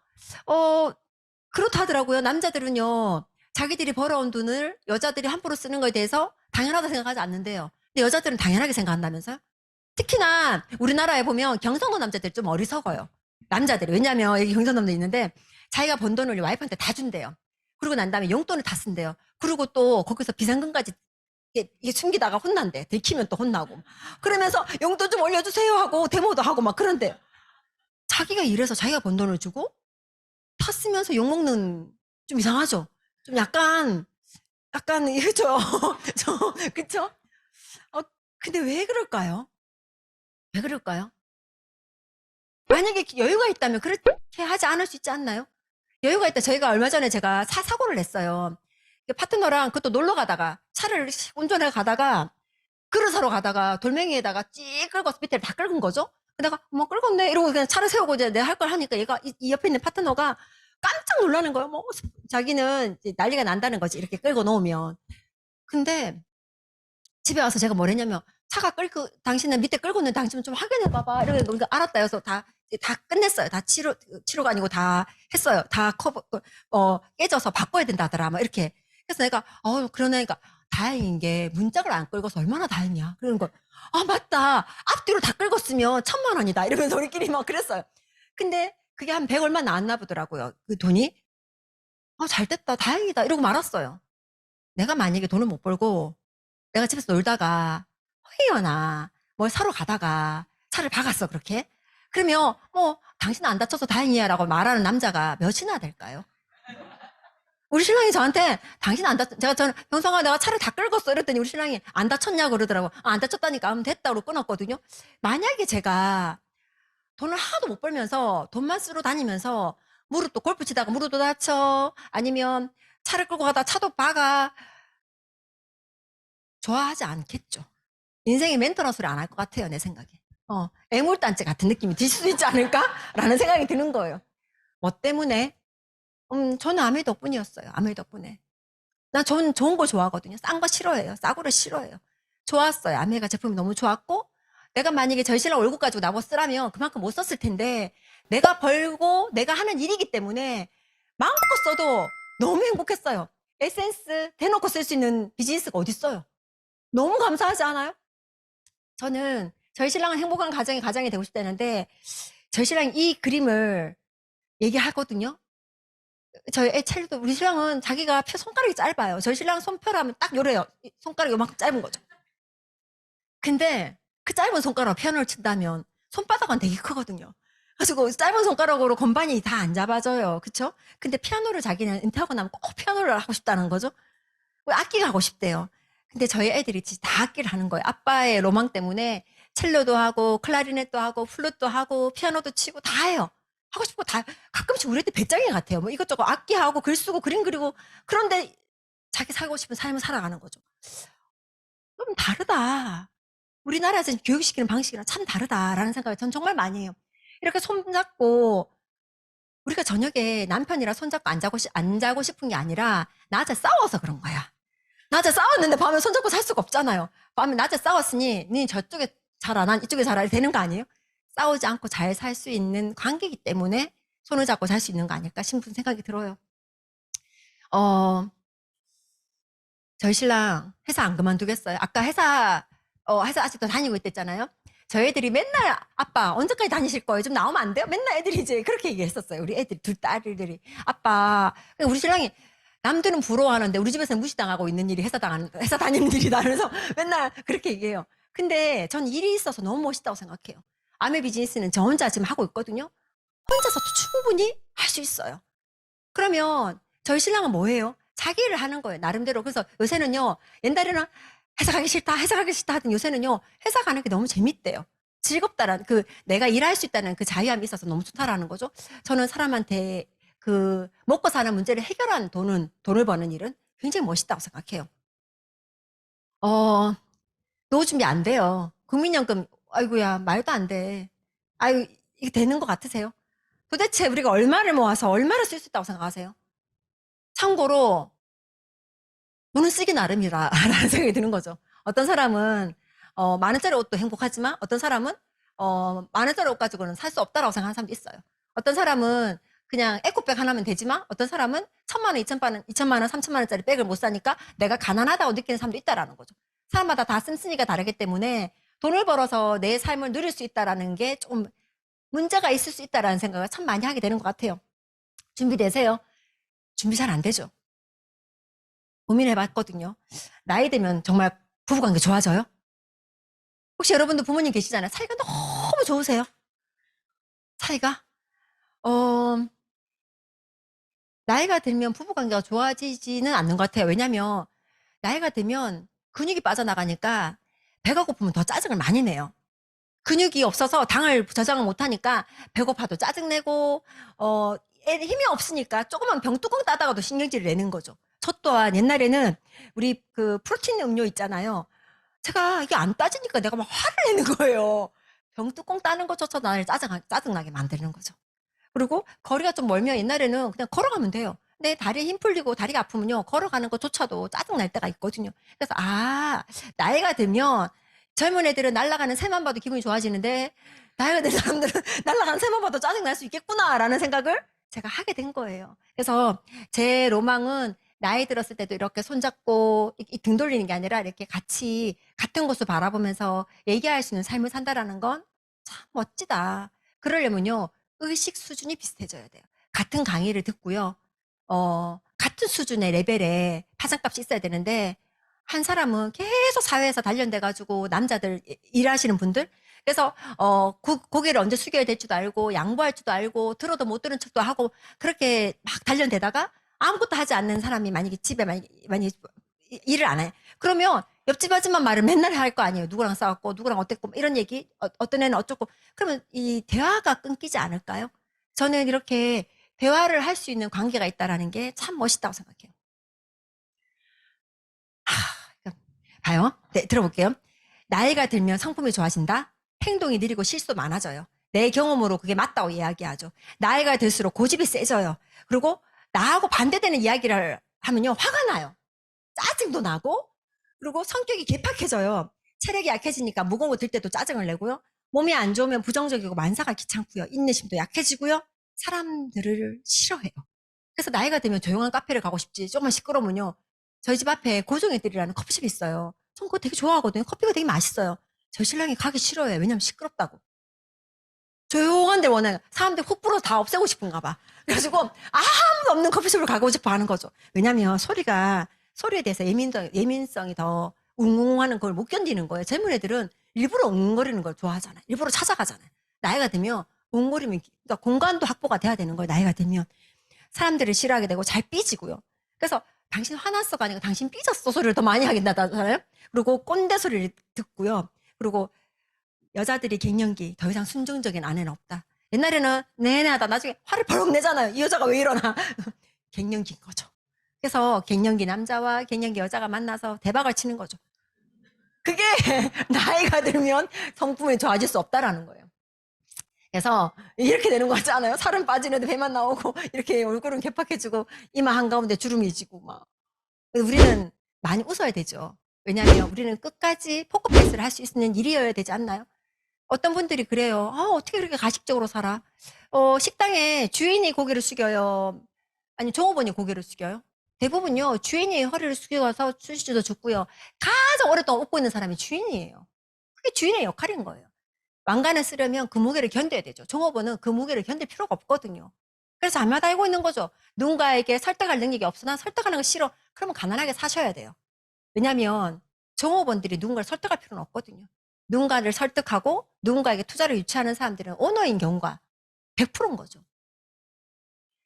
그렇다 하더라고요. 남자들은요. 자기들이 벌어온 돈을 여자들이 함부로 쓰는 거에 대해서 당연하다 생각하지 않는데요. 근데 여자들은 당연하게 생각한다면서요? 특히나 우리나라에 보면 경상도 남자들 좀 어리석어요. 남자들이. 왜냐면 여기 경상도 남자 있는데 자기가 번 돈을 와이프한테 다 준대요. 그러고 난 다음에 용돈을 다 쓴대요. 그리고 또 거기서 비상금까지 이게 숨기다가 혼난대. 들키면 또 혼나고. 그러면서 용돈 좀 올려주세요 하고 데모도 하고 막 그런데요. 자기가 일해서 자기가 번 돈을 주고 다 쓰면서 욕먹는 좀 이상하죠? 좀 약간 이거죠. 그쵸? 근데 왜 그럴까요? 왜 그럴까요? 만약에 여유가 있다면 그렇게 하지 않을 수 있지 않나요? 여유가 있다. 저희가 얼마 전에 제가 사고를 냈어요. 파트너랑 그것도 놀러 가다가 차를 운전해 가다가 그릇하러 가다가 돌멩이에다가 찌 긁어서 밑에 다 긁은 거죠. 내가 뭐 긁었네 이러고 그냥 차를 세우고 이제 내가 할 걸 하니까 얘가 이 옆에 있는 파트너가 깜짝 놀라는 거예요. 뭐 자기는 이제 난리가 난다는 거지 이렇게 끌고 놓으면. 근데 집에 와서 제가 뭘 했냐면 차가 당신은 밑에 끌고 있는 당신은 좀 확인해 봐봐. 이러고 그러니까 알았다 해서 다 끝냈어요. 다 치료가 아니고 다 했어요. 다 깨져서 바꿔야 된다더라. 막 이렇게. 그래서 내가, 그러니까 다행인 게 문짝을 안 끌고서 얼마나 다행이야. 그러는 거. 맞다. 앞뒤로 다 끌었으면 1,000,000원이다. 이러면서 우리끼리 막 그랬어요. 근데 그게 한 100 얼마 나왔나 보더라고요. 그 돈이. 잘 됐다. 다행이다. 이러고 말았어요. 내가 만약에 돈을 못 벌고 내가 집에서 놀다가 회의나 뭘 사러 가다가 차를 박았어 그렇게 그러면 당신 안 다쳐서 다행이야 라고 말하는 남자가 몇이나 될까요? 우리 신랑이 저한테 당신 안 다쳤 저는 병성아 내가 차를 다 끌었어 이랬더니 우리 신랑이 안 다쳤냐고 그러더라고. 안 다쳤다니까 하면 됐다 고 끊었거든요. 만약에 제가 돈을 하나도 못 벌면서 돈만 쓰러 다니면서 무릎도 골프 치다가 무릎도 다쳐 아니면 차를 끌고 가다 차도 박아 좋아하지 않겠죠. 인생의 멘토라 소리 안 할 것 같아요, 내 생각에. 애물단지 같은 느낌이 들 수도 있지 않을까라는 생각이 드는 거예요. 뭐 때문에? 저는 아메 덕분이었어요. 아메 덕분에. 저는 좋은 거 좋아하거든요. 싼 거 싫어해요. 싸구려 싫어해요. 좋았어요. 아메가 제품이 너무 좋았고 내가 만약에 저희 신랑 월급 가지고 나보고 쓰라면 그만큼 못 썼을 텐데 내가 벌고 내가 하는 일이기 때문에 마음껏 써도 너무 행복했어요. 에센스 대놓고 쓸 수 있는 비즈니스가 어딨어요. 너무 감사하지 않아요? 저는 저희 신랑은 행복한 가정이 되고 싶다는데 저희 신랑이 이 그림을 얘기하거든요. 저희 첼도 우리 신랑은 자기가 손가락이 짧아요. 저희 신랑 손펴라면 딱 요래요. 손가락이 요만큼 짧은 거죠. 근데 그 짧은 손가락으로 피아노를 친다면 손바닥은 되게 크거든요. 가지고 짧은 손가락으로 건반이 다 안 잡아져요. 그쵸? 근데 피아노를 자기는 은퇴하고 나면 꼭 피아노를 하고 싶다는 거죠. 악기가 하고 싶대요. 근데 저희 애들이 다 악기를 하는 거예요. 아빠의 로망 때문에 첼로도 하고 클라리넷도 하고 플룻도 하고 피아노도 치고 다 해요. 하고 싶고 다 가끔씩 우리 애들 배짱이 같아요. 뭐 이것저것 악기하고 글 쓰고 그림 그리고 그런데 자기 살고 싶은 삶을 살아가는 거죠. 좀 다르다. 우리나라에서 교육시키는 방식이랑 참 다르다라는 생각을 전 정말 많이 해요. 이렇게 손잡고 우리가 저녁에 남편이랑 손잡고 안 자고 싶은 게 아니라 낮에 싸워서 그런 거야. 낮에 싸웠는데 밤에 손잡고 살 수가 없잖아요. 밤에 낮에 싸웠으니 니 저쪽에 자라 난 이쪽에 자라 되는 거 아니에요? 싸우지 않고 잘 살 수 있는 관계이기 때문에 손을 잡고 살 수 있는 거 아닐까 싶은 생각이 들어요. 저희 신랑 회사 안 그만두겠어요. 아까 회사 아직도 다니고 있댔잖아요. 저희 애들이 맨날 아빠 언제까지 다니실 거예요? 좀 나오면 안 돼요? 맨날 애들이 이제 그렇게 얘기했었어요. 우리 애들 둘 딸들이 아빠 우리 신랑이 남들은 부러워하는데 우리 집에서는 무시당하고 있는 일이 회사 다니는 일이다. 그래서 맨날 그렇게 얘기해요. 근데 전 일이 있어서 너무 멋있다고 생각해요. 아메 비즈니스는 저 혼자 지금 하고 있거든요. 혼자서도 충분히 할 수 있어요. 그러면 저희 신랑은 뭐예요? 자기 일을 하는 거예요. 나름대로. 그래서 요새는요. 옛날에는 회사 가기 싫다, 회사 가기 싫다 하던 요새는요. 회사 가는 게 너무 재밌대요. 즐겁다라는 내가 일할 수 있다는 그 자유함이 있어서 너무 좋다라는 거죠. 저는 사람한테 먹고 사는 문제를 해결하는 돈을 버는 일은 굉장히 멋있다고 생각해요. 노후 준비 안 돼요. 국민연금, 아이고야, 말도 안 돼. 아유, 이게 되는 것 같으세요? 도대체 우리가 얼마를 모아서 얼마를 쓸 수 있다고 생각하세요? 참고로, 돈은 쓰기 나름이라, 라는 생각이 드는 거죠. 어떤 사람은, 10,000원짜리 옷도 행복하지만, 어떤 사람은, 10,000원짜리 옷 가지고는 살 수 없다라고 생각하는 사람도 있어요. 어떤 사람은 그냥 에코백 하나면 되지만, 어떤 사람은 1,000만 원, 2천만 원, 3천만 원짜리 백을 못 사니까 내가 가난하다고 느끼는 사람도 있다라는 거죠. 사람마다 다 씀씀이가 다르기 때문에 돈을 벌어서 내 삶을 누릴 수 있다라는 게 좀 문제가 있을 수 있다라는 생각을 참 많이 하게 되는 것 같아요. 준비되세요? 준비 잘 안 되죠. 고민해봤거든요. 나이 되면 정말 부부관계 좋아져요? 혹시 여러분도 부모님 계시잖아요. 사이가 너무 좋으세요? 사이가? 나이가 들면 부부관계가 좋아지지는 않는 것 같아요. 왜냐면 나이가 들면 근육이 빠져나가니까 배가 고프면 더 짜증을 많이 내요. 근육이 없어서 당을 저장을 못하니까 배고파도 짜증내고 힘이 없으니까 조그만 병뚜껑 따다가도 신경질을 내는 거죠. 저 또한 옛날에는 우리 프로틴 음료 있잖아요. 제가 이게 안 따지니까 내가 막 화를 내는 거예요. 병뚜껑 따는 것조차 나를 짜증나게 만드는 거죠. 그리고 거리가 좀 멀면 옛날에는 그냥 걸어가면 돼요. 근데 다리에 힘 풀리고 다리가 아프면요. 걸어가는 것조차도 짜증날 때가 있거든요. 그래서 나이가 들면 젊은 애들은 날아가는 새만 봐도 기분이 좋아지는데 나이가 든 사람들은 날아가는 새만 봐도 짜증날 수 있겠구나라는 생각을 제가 하게 된 거예요. 그래서 제 로망은 나이 들었을 때도 이렇게 손잡고 등 돌리는 게 아니라 이렇게 같이 같은 곳을 바라보면서 얘기할 수 있는 삶을 산다라는 건 참 멋지다. 그러려면요. 의식 수준이 비슷해져야 돼요. 같은 강의를 듣고요. 같은 수준의 레벨에 파장값이 있어야 되는데 한 사람은 계속 사회에서 단련돼가지고 남자들 일하시는 분들 그래서 고개를 언제 숙여야 될지도 알고 양보할 줄도 알고 들어도 못 들은 척도 하고 그렇게 막 단련되다가 아무것도 하지 않는 사람이 만약에 집에 많이 일을 안 해요. 그러면 옆집 아줌마 말을 맨날 할 거 아니에요. 누구랑 싸웠고 누구랑 어땠고 이런 얘기 어떤 애는 어쩌고 그러면 이 대화가 끊기지 않을까요? 저는 이렇게 대화를 할 수 있는 관계가 있다라는 게 참 멋있다고 생각해요. 봐요. 네, 들어볼게요. 나이가 들면 성품이 좋아진다. 행동이 느리고 실수 많아져요. 내 경험으로 그게 맞다고 이야기하죠. 나이가 들수록 고집이 세져요. 그리고 나하고 반대되는 이야기를 하면요. 화가 나요. 짜증도 나고 그리고 성격이 개팍해져요. 체력이 약해지니까 무거운 거 들 때도 짜증을 내고요. 몸이 안 좋으면 부정적이고 만사가 귀찮고요. 인내심도 약해지고요. 사람들을 싫어해요. 그래서 나이가 들면 조용한 카페를 가고 싶지. 조금만 시끄러우면요. 저희 집 앞에 고종애들이라는 커피숍이 있어요. 전 그거 되게 좋아하거든요. 커피가 되게 맛있어요. 저희 신랑이 가기 싫어해요. 왜냐면 시끄럽다고. 조용한 데 원해요. 사람들 훅 불어서 다 없애고 싶은가 봐. 그래가지고 아무도 없는 커피숍을 가고 싶어 하는 거죠. 왜냐면 소리에 대해서 예민성이 더 웅웅하는 걸 못 견디는 거예요. 젊은 애들은 일부러 웅웅거리는 걸 좋아하잖아요. 일부러 찾아가잖아요. 나이가 들면 웅웅거리면 그러니까 공간도 확보가 돼야 되는 거예요. 나이가 들면 사람들을 싫어하게 되고 잘 삐지고요. 그래서 당신 화났어가 아니고 당신 삐졌어 소리를 더 많이 하게 나잖아요. 그리고 꼰대 소리를 듣고요. 그리고 여자들이 갱년기 더 이상 순종적인 아내는 없다. 옛날에는 내내 하다 나중에 화를 버럭 내잖아요. 이 여자가 왜 이러나. 갱년기인 거죠. 그래서 갱년기 남자와 갱년기 여자가 만나서 대박을 치는 거죠. 그게 나이가 들면 성품이 좋아질 수 없다라는 거예요. 그래서 이렇게 되는 거 같잖아요. 살은 빠지는데 배만 나오고 이렇게 얼굴은 개팍해지고 이마 한가운데 주름이 지고 막. 우리는 많이 웃어야 되죠. 왜냐하면 우리는 끝까지 포커페이스를 할 수 있는 일이어야 되지 않나요? 어떤 분들이 그래요. 어떻게 그렇게 가식적으로 살아? 식당에 주인이 고개를 숙여요. 아니 종업원이 고개를 숙여요. 대부분요. 주인이 허리를 숙여서 수시도 줬고요. 가장 오랫동안 웃고 있는 사람이 주인이에요. 그게 주인의 역할인 거예요. 왕관을 쓰려면 그 무게를 견뎌야 되죠. 종업원은 그 무게를 견딜 필요가 없거든요. 그래서 아마도 알고 있는 거죠. 누군가에게 설득할 능력이 없어. 난 설득하는 거 싫어. 그러면 가난하게 사셔야 돼요. 왜냐하면 종업원들이 누군가를 설득할 필요는 없거든요. 누군가를 설득하고 누군가에게 투자를 유치하는 사람들은 오너인 경우가 100%인 거죠.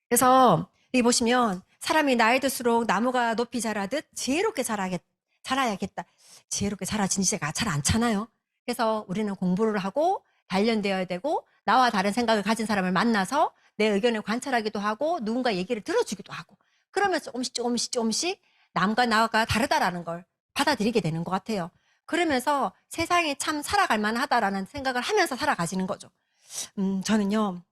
그래서 여기 보시면 사람이 나이 들수록 나무가 높이 자라듯 지혜롭게 자라야겠다. 지혜롭게 자라지니가 잘 않잖아요. 그래서 우리는 공부를 하고 단련되어야 되고 나와 다른 생각을 가진 사람을 만나서 내 의견을 관찰하기도 하고 누군가 얘기를 들어주기도 하고 그러면서 조금씩 남과 나가 다르다라는 걸 받아들이게 되는 것 같아요. 그러면서 세상에 참 살아갈 만하다라는 생각을 하면서 살아가시는 거죠. 저는요,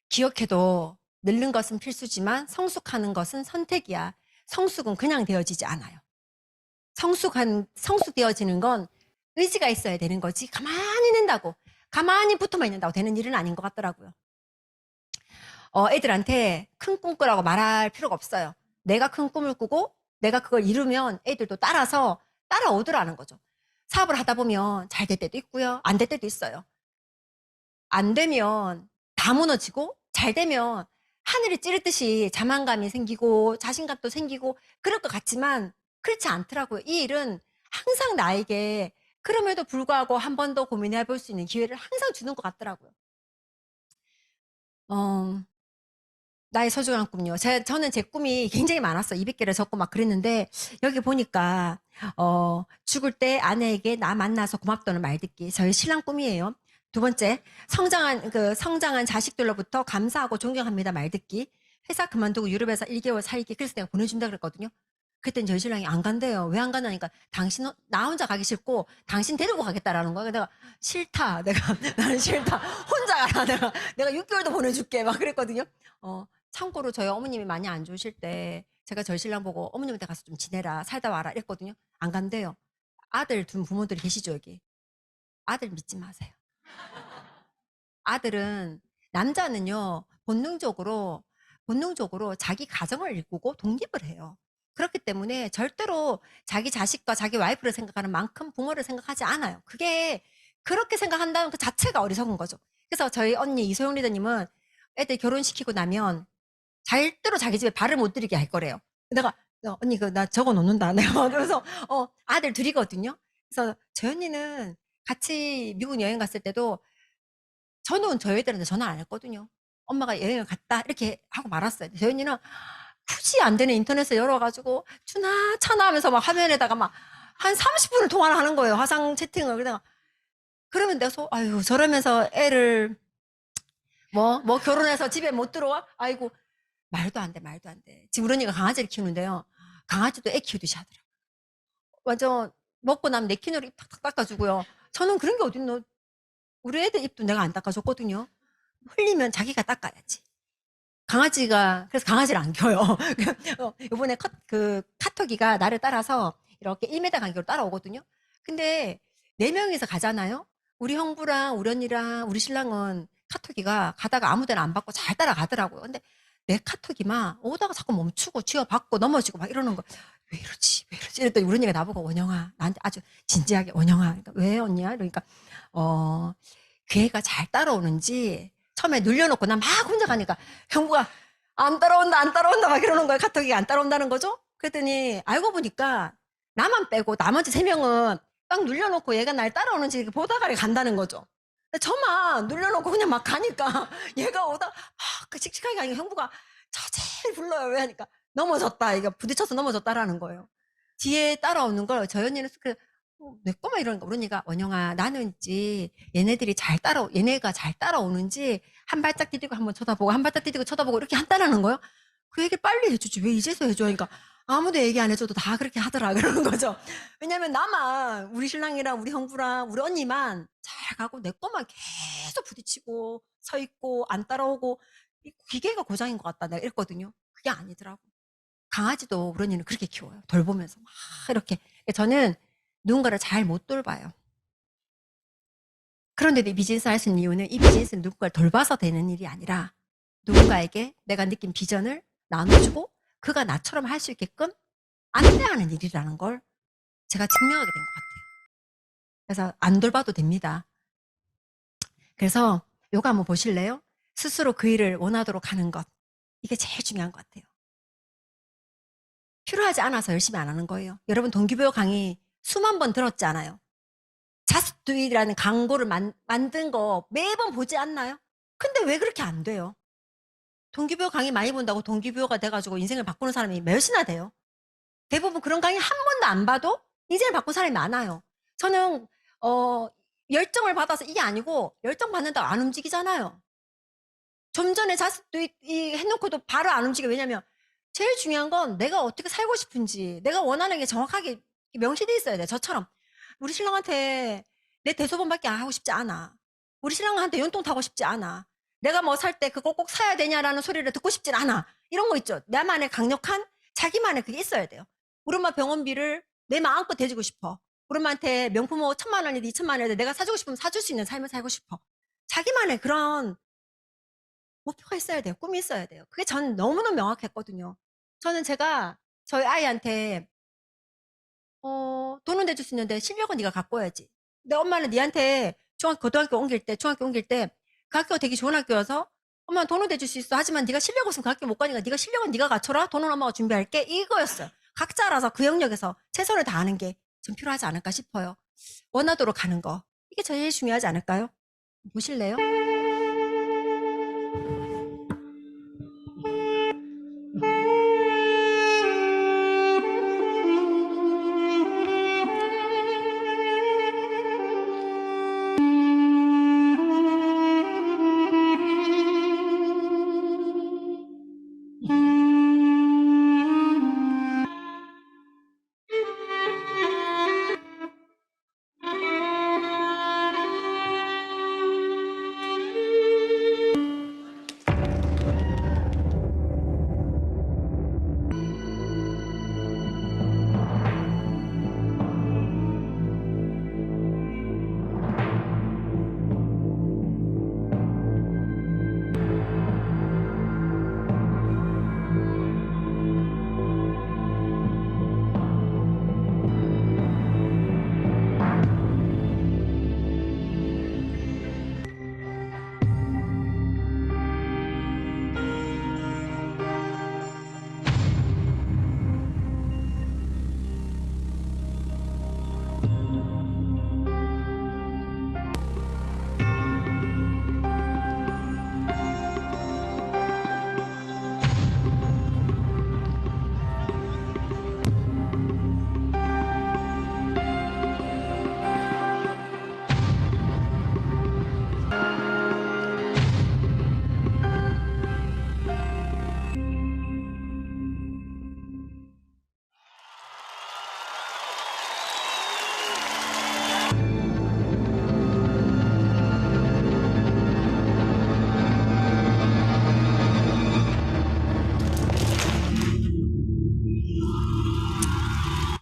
기억해도 늙는 것은 필수지만 성숙하는 것은 선택이야. 성숙은 그냥 되어지지 않아요. 성숙되어지는 건 의지가 있어야 되는 거지. 가만히 있는다고, 가만히 붙어만 있는다고 되는 일은 아닌 것 같더라고요. 애들한테 큰 꿈 꾸라고 말할 필요가 없어요. 내가 큰 꿈을 꾸고 내가 그걸 이루면 애들도 따라서 따라오더라는 거죠. 사업을 하다 보면 잘 될 때도 있고요. 안 될 때도 있어요. 안 되면 다 무너지고 잘 되면 하늘이 찌르듯이 자만감이 생기고 자신감도 생기고 그럴 것 같지만 그렇지 않더라고요. 이 일은 항상 나에게 그럼에도 불구하고 한 번 더 고민해 볼 수 있는 기회를 항상 주는 것 같더라고요. 나의 소중한 꿈요. 저는 제 꿈이 굉장히 많았어요. 200개를 적고 막 그랬는데 여기 보니까 죽을 때 아내에게 나 만나서 고맙다는 말 듣기. 저희 신랑 꿈이에요. 두 번째, 성장한 자식들로부터 감사하고 존경합니다 말 듣기. 회사 그만두고 유럽에서 1개월 살기. 그래서 내가 보내준다 그랬거든요. 그랬더니 저희 신랑이 안 간대요. 왜 안 간다니까 나 혼자 가기 싫고 당신 데리고 가겠다라는 거야. 내가 싫다. 나는 싫다. 혼자 가라. 내가 6개월도 보내줄게. 막 그랬거든요. 참고로 저희 어머님이 많이 안 좋으실 때 제가 저희 신랑 보고 어머님한테 가서 좀 지내라. 살다 와라. 이랬거든요. 안 간대요. 아들 둔 부모들이 계시죠, 여기. 아들 믿지 마세요. 아들은, 남자는요, 본능적으로 자기 가정을 일구고 독립을 해요. 그렇기 때문에 절대로 자기 자식과 자기 와이프를 생각하는 만큼 부모를 생각하지 않아요. 그게 그렇게 생각한다는 그 자체가 어리석은 거죠. 그래서 저희 언니 이소영 리더님은 애들 결혼시키고 나면 절대로 자기 집에 발을 못 들이게 할 거래요. 내가 언니 나 적어 놓는다. 내가 그래서 아들 둘이거든요. 그래서 저희 언니는 같이 미국 여행 갔을 때도 저는 저희 애들한테 전화 안 했거든요. 엄마가 여행을 갔다 이렇게 하고 말았어요. 저희 언니는 굳이 안 되는 인터넷을 열어가지고 추나 차나 하면서 막 화면에다가 막 한 30분을 통화를 하는 거예요. 화상 채팅을. 그러면 내가 아유 저러면서 애를 뭐 결혼해서 집에 못 들어와? 아이고 말도 안 돼. 지금 우리 언니가 강아지를 키우는데요. 강아지도 애 키우듯이 하더라고요. 완전 먹고 나면 냅킨으로 입 탁탁 닦아주고요. 저는 그런 게 어딨노. 우리 애들 입도 내가 안 닦아줬거든요. 흘리면 자기가 닦아야지. 그래서 강아지를 안 켜요. 이번에 카톡이가 나를 따라서 이렇게 1m 간격으로 따라오거든요. 근데 4명이서 가잖아요. 우리 형부랑 우리 언니랑 우리 신랑은 카톡이가 가다가 아무 데나 안 받고 잘 따라가더라고요. 근데 내 카톡이만 오다가 자꾸 멈추고 쥐어받고 넘어지고 막 이러는 거. 왜 이러지? 이랬더니 우리 언니가 나보고 원영아, 나한테 아주 진지하게 원영아. 그러니까 왜 언니야? 그러니까 걔가 잘 따라오는지 처음에 눌려놓고 나 막 혼자 가니까 형부가 안 따라온다 막 이러는 거예요. 카톡이 안 따라온다는 거죠. 그랬더니 알고 보니까 나만 빼고 나머지 3명은 딱 눌려놓고 얘가 날 따라오는지 보다가 간다는 거죠. 저만 눌려놓고 그냥 막 가니까 얘가 오다 씩씩하게 가니까 형부가 자세히 불러요. 왜 하니까 넘어졌다. 이거 부딪혀서 넘어졌다라는 거예요. 뒤에 따라오는 걸 저희 언니는 내 거만 이러니까 우리 언니가 원영아 나는 있지 얘네가 잘 따라오는지 한 발짝 디디고 한번 쳐다보고 한 발짝 디디고 쳐다보고 이렇게 한다라는 거예요. 그 얘기를 빨리 해주지 왜 이제서 해줘. 그러니까 아무도 얘기 안 해줘도 다 그렇게 하더라 그러는 거죠. 왜냐면 나만 우리 신랑이랑 우리 형부랑 우리 언니만 잘 가고 내 거만 계속 부딪히고 서 있고 안 따라오고 기계가 고장인 것 같다 내가 이랬거든요. 그게 아니더라고. 강아지도 우리 언니는 그렇게 키워요. 돌보면서 막 이렇게. 저는 누군가를 잘 못 돌봐요. 그런데도 이 비즈니스를 할 수 있는 이유는 이 비즈니스는 누군가를 돌봐서 되는 일이 아니라 누군가에게 내가 느낀 비전을 나눠주고 그가 나처럼 할 수 있게끔 안내하는 일이라는 걸 제가 증명하게 된 것 같아요. 그래서 안 돌봐도 됩니다. 그래서 요거 한번 보실래요? 스스로 그 일을 원하도록 하는 것. 이게 제일 중요한 것 같아요. 필요하지 않아서 열심히 안 하는 거예요. 여러분 동기부여 강의 수만 번 들었잖아요. Just do it이라는 광고를 만든 거 매번 보지 않나요? 근데 왜 그렇게 안 돼요? 동기부여 강의 많이 본다고 동기부여가 돼가지고 인생을 바꾸는 사람이 몇이나 돼요? 대부분 그런 강의 한 번도 안 봐도 인생을 바꾼 사람이 많아요. 저는 열정을 받아서 이게 아니고 열정 받는다고 안 움직이잖아요. 좀 전에 자습도 해놓고도 바로 안 움직여. 왜냐면 제일 중요한 건 내가 어떻게 살고 싶은지 내가 원하는 게 정확하게 명시돼 있어야 돼. 저처럼 우리 신랑한테 내 대소변밖에 안 하고 싶지 않아. 우리 신랑한테 용돈 타고 싶지 않아. 내가 뭐 살 때 그걸 꼭 사야 되냐라는 소리를 듣고 싶진 않아. 이런 거 있죠. 나만의 강력한 자기만의 그게 있어야 돼요. 우리 엄마 병원비를 내 마음껏 대주고 싶어. 우리 엄마한테 명품 옷 1,000만 원이든 2,000만 원이든 내가 사주고 싶으면 사줄 수 있는 삶을 살고 싶어. 자기만의 그런 목표가 있어야 돼요. 꿈이 있어야 돼요. 그게 전 너무너무 명확했거든요. 저는 제가 저희 아이한테 돈은 대줄 수 있는데 실력은 네가 갖고 와야지. 내 엄마는 니한테 고등학교 옮길 때, 중학교 옮길 때 그 학교가 되게 좋은 학교여서 엄마 돈은 대줄 수 있어. 하지만 네가 실력 없으면 그 학교 못 가니까 네가 실력은 네가 갖춰라. 돈은 엄마가 준비할게. 이거였어요. 각자라서 그 영역에서 최선을 다하는 게 좀 필요하지 않을까 싶어요. 원하도록 가는 거. 이게 제일 중요하지 않을까요? 보실래요?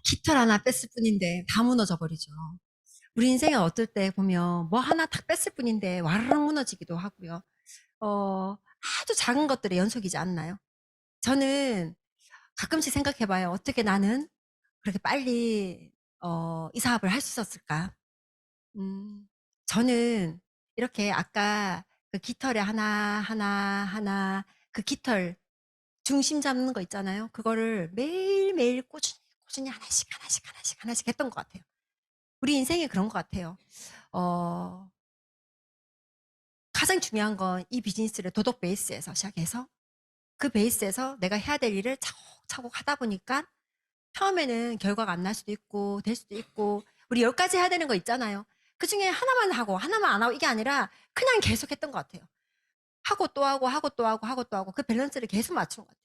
깃털 하나 뺐을 뿐인데 다 무너져 버리죠. 우리 인생에 어떨 때 보면 뭐 하나 탁 뺐을 뿐인데 와르르 무너지기도 하고요. 아주 작은 것들의 연속이지 않나요? 저는 가끔씩 생각해봐요. 어떻게 나는 그렇게 빨리 이 사업을 할 수 있었을까? 저는 이렇게 아까 그 깃털에 하나 그 깃털 중심 잡는 거 있잖아요. 그거를 매일매일 꾸준히 하나씩 했던 것 같아요. 우리 인생에 그런 것 같아요. 어, 가장 중요한 건 이 비즈니스를 도덕 베이스에서 시작해서 그 베이스에서 내가 해야 될 일을 차곡차곡 하다 보니까 처음에는 결과가 안 날 수도 있고 될 수도 있고 우리 10가지 해야 되는 거 있잖아요. 그 중에 하나만 하고 하나만 안 하고 이게 아니라 그냥 계속 했던 것 같아요. 하고 또 하고 그 밸런스를 계속 맞춘 것 같아요.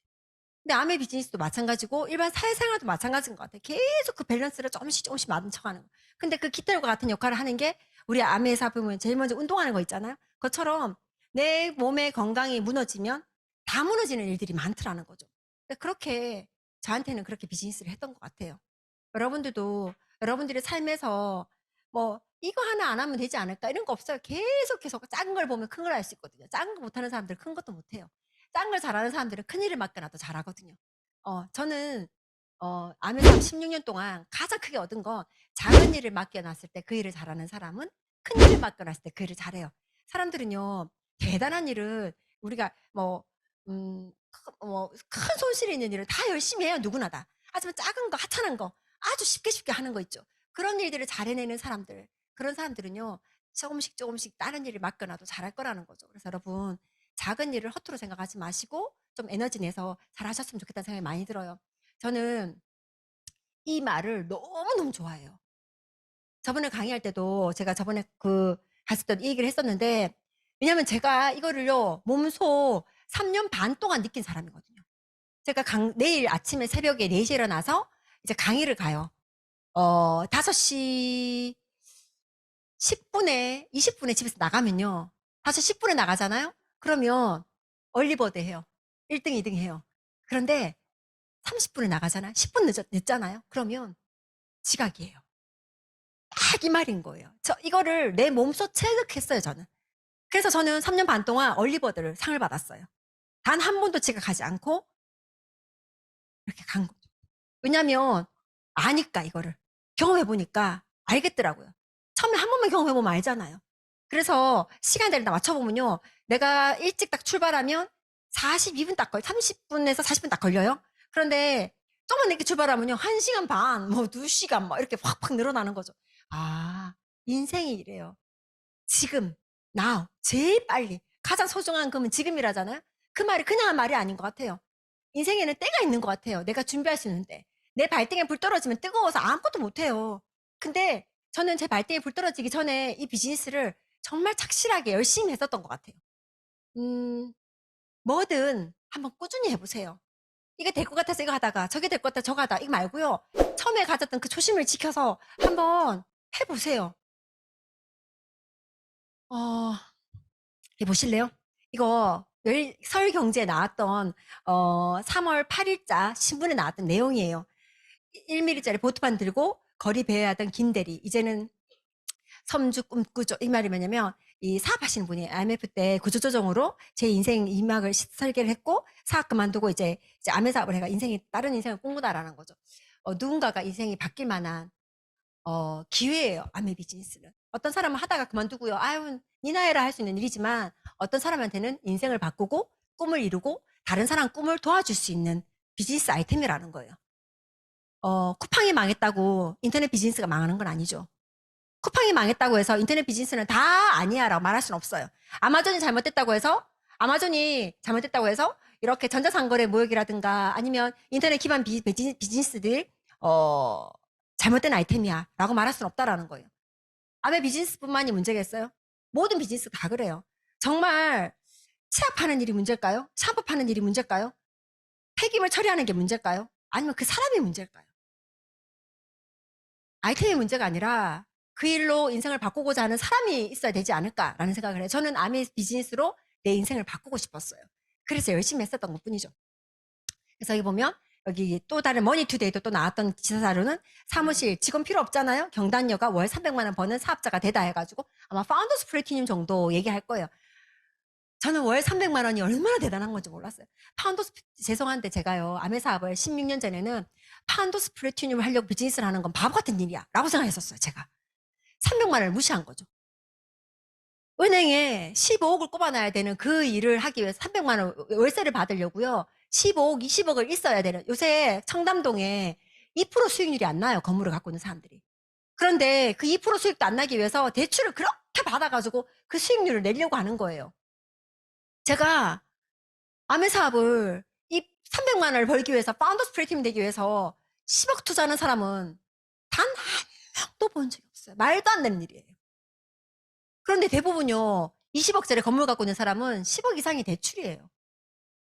근데 아메 비즈니스도 마찬가지고 일반 사회생활도 마찬가지인 것 같아요. 계속 그 밸런스를 조금씩 맞춰가는 거. 근데 그 깃털과 같은 역할을 하는 게 우리 아메 회사 보면 제일 먼저 운동하는 거 있잖아요. 그것처럼 내 몸의 건강이 무너지면 다 무너지는 일들이 많더라는 거죠. 그렇게 저한테는 그렇게 비즈니스를 했던 것 같아요. 여러분들도 여러분들의 삶에서 뭐 이거 하나 안 하면 되지 않을까 이런 거 없어요. 계속해서 작은 걸 보면 큰 걸 알 수 있거든요. 작은 거 못하는 사람들 큰 것도 못해요. 작은 걸 잘하는 사람들은 큰 일을 맡겨놔도 잘하거든요. 저는 아메 사업 16년 동안 가장 크게 얻은 건 작은 일을 맡겨놨을 때 그 일을 잘하는 사람은 큰 일을 맡겨놨을 때 그 일을 잘해요. 사람들은요 대단한 일은 우리가 큰 손실이 있는 일을 다 열심히 해요. 누구나 다. 하지만 작은 거 하찮은 거 아주 쉽게 하는 거 있죠. 그런 일들을 잘 해내는 사람들 그런 사람들은요 조금씩 조금씩 다른 일을 맡겨놔도 잘할 거라는 거죠. 그래서 여러분, 작은 일을 허투루 생각하지 마시고 좀 에너지 내서 잘하셨으면 좋겠다는 생각이 많이 들어요. 저는 이 말을 너무너무 좋아해요. 저번에 강의할 때도 제가 저번에 갔을 때 이 얘기를 했었는데, 왜냐면 제가 이거를요, 몸소 3년 반 동안 느낀 사람이거든요. 제가 내일 아침에 새벽에 4시에 일어나서 이제 강의를 가요. 5시 10분에, 20분에 집에서 나가면요. 5시 10분에 나가잖아요? 그러면 얼리버드 해요. 1등, 2등 해요. 그런데 30분에 나가잖아요? 10분 늦잖아요? 그러면 지각이에요. 딱 이 말인 거예요. 이거를 내 몸소 체득했어요, 저는. 그래서 저는 3년 반 동안 얼리버드를 상을 받았어요. 단 한 번도 지각하지 않고 이렇게 간 거죠. 왜냐면 아니까 이거를. 경험해보니까 알겠더라고요. 처음에 한 번만 경험해보면 알잖아요. 그래서 시간대를 다 맞춰보면요. 내가 일찍 딱 출발하면 42분 딱 30분에서 40분 딱 걸려요. 그런데 조금만 늦게 출발하면요. 1시간 반, 2시간 막 이렇게 확확 늘어나는 거죠. 아, 인생이 이래요. 지금, now, 제일 빨리. 가장 소중한 금은 지금이라잖아요. 그 말이 그냥 한 말이 아닌 것 같아요. 인생에는 때가 있는 것 같아요. 내가 준비할 수 있는 때. 내 발등에 불 떨어지면 뜨거워서 아무것도 못해요. 근데 저는 제 발등에 불 떨어지기 전에 이 비즈니스를 정말 착실하게 열심히 했었던 것 같아요. 뭐든 한번 꾸준히 해보세요. 이게 될 것 같아서 이거 하다가 저게 될 것 같아서 저거 하다가 이거 말고요. 처음에 가졌던 그 초심을 지켜서 한번 해보세요. 이거 보실래요? 이거 서울경제에 나왔던 3월 8일자 신문에 나왔던 내용이에요. 1mm짜리 보트판 들고 거리 배회하던 김대리, 이제는 섬주 꿈꾸죠. 이 말이 뭐냐면, 이 사업하시는 분이 IMF 때 구조조정으로 제 인생 이막을 설계를 했고, 사업 그만두고 이제 아메 사업을 해가 다른 인생을 꿈꾸다라는 거죠. 누군가가 인생이 바뀔 만한 기회예요. 아메 비즈니스는. 어떤 사람은 하다가 그만두고요. 아유, 니나 해라 할 수 있는 일이지만, 어떤 사람한테는 인생을 바꾸고 꿈을 이루고 다른 사람 꿈을 도와줄 수 있는 비즈니스 아이템이라는 거예요. 쿠팡이 망했다고 인터넷 비즈니스가 망하는 건 아니죠. 쿠팡이 망했다고 해서 인터넷 비즈니스는 다 아니야 라고 말할 수는 없어요. 아마존이 잘못됐다고 해서 이렇게 전자상거래 모욕이라든가 아니면 인터넷 기반 비즈니스들 잘못된 아이템이야 라고 말할 수는 없다라는 거예요. 아메 비즈니스뿐만이 문제겠어요? 모든 비즈니스 다 그래요. 정말 치약파는 일이 문제일까요? 샴푸 파는 일이 문제일까요? 폐기물 처리하는 게 문제일까요? 아니면 그 사람이 문제일까요? 아이템이 문제가 아니라 그 일로 인생을 바꾸고자 하는 사람이 있어야 되지 않을까라는 생각을 해요. 저는 아메 비즈니스로 내 인생을 바꾸고 싶었어요. 그래서 열심히 했었던 것 뿐이죠. 그래서 여기 보면 여기 또 다른 머니투데이도 또 나왔던 기사사로는 사무실 직원 필요 없잖아요. 경단녀가 월 300만 원 버는 사업자가 되다 해가지고 아마 파운더스 플래티늄 정도 얘기할 거예요. 저는 월 300만 원이 얼마나 대단한 건지 몰랐어요. 죄송한데 제가요, 아메 사업을 16년 전에는 파운더스 플래티늄을 하려고 비즈니스를 하는 건 바보 같은 일이야 라고 생각했었어요. 제가 300만 원을 무시한 거죠. 은행에 15억을 꼽아놔야 되는 그 일을 하기 위해서 300만 원 월세를 받으려고요. 15억, 20억을 있어야 되는, 요새 청담동에 2% 수익률이 안 나요. 건물을 갖고 있는 사람들이. 그런데 그 2% 수익도 안 나기 위해서 대출을 그렇게 받아가지고 그 수익률을 내려고 하는 거예요. 제가 아메 사업을 이 300만 원을 벌기 위해서, 파운더스 플래티늄 되기 위해서 10억 투자하는 사람은 단 한 명도 본 적이 없어요. 말도 안 되는 일이에요. 그런데 대부분요, 20억짜리 건물 갖고 있는 사람은 10억 이상이 대출이에요.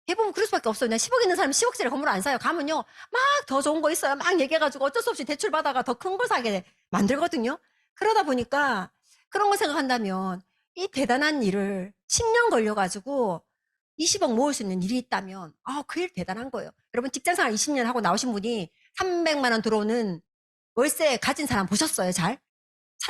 대부분 그럴 수밖에 없어요. 그냥 10억 있는 사람은 10억짜리 건물 안 사요. 가면요, 막 더 좋은 거 있어요. 막 얘기해가지고 어쩔 수 없이 대출 받아가 더 큰 걸 사게 만들거든요. 그러다 보니까 그런 거 생각한다면 이 대단한 일을 10년 걸려가지고 20억 모을 수 있는 일이 있다면 그 일 대단한 거예요. 여러분 직장생활 20년 하고 나오신 분이 300만 원 들어오는 월세 가진 사람 보셨어요? 잘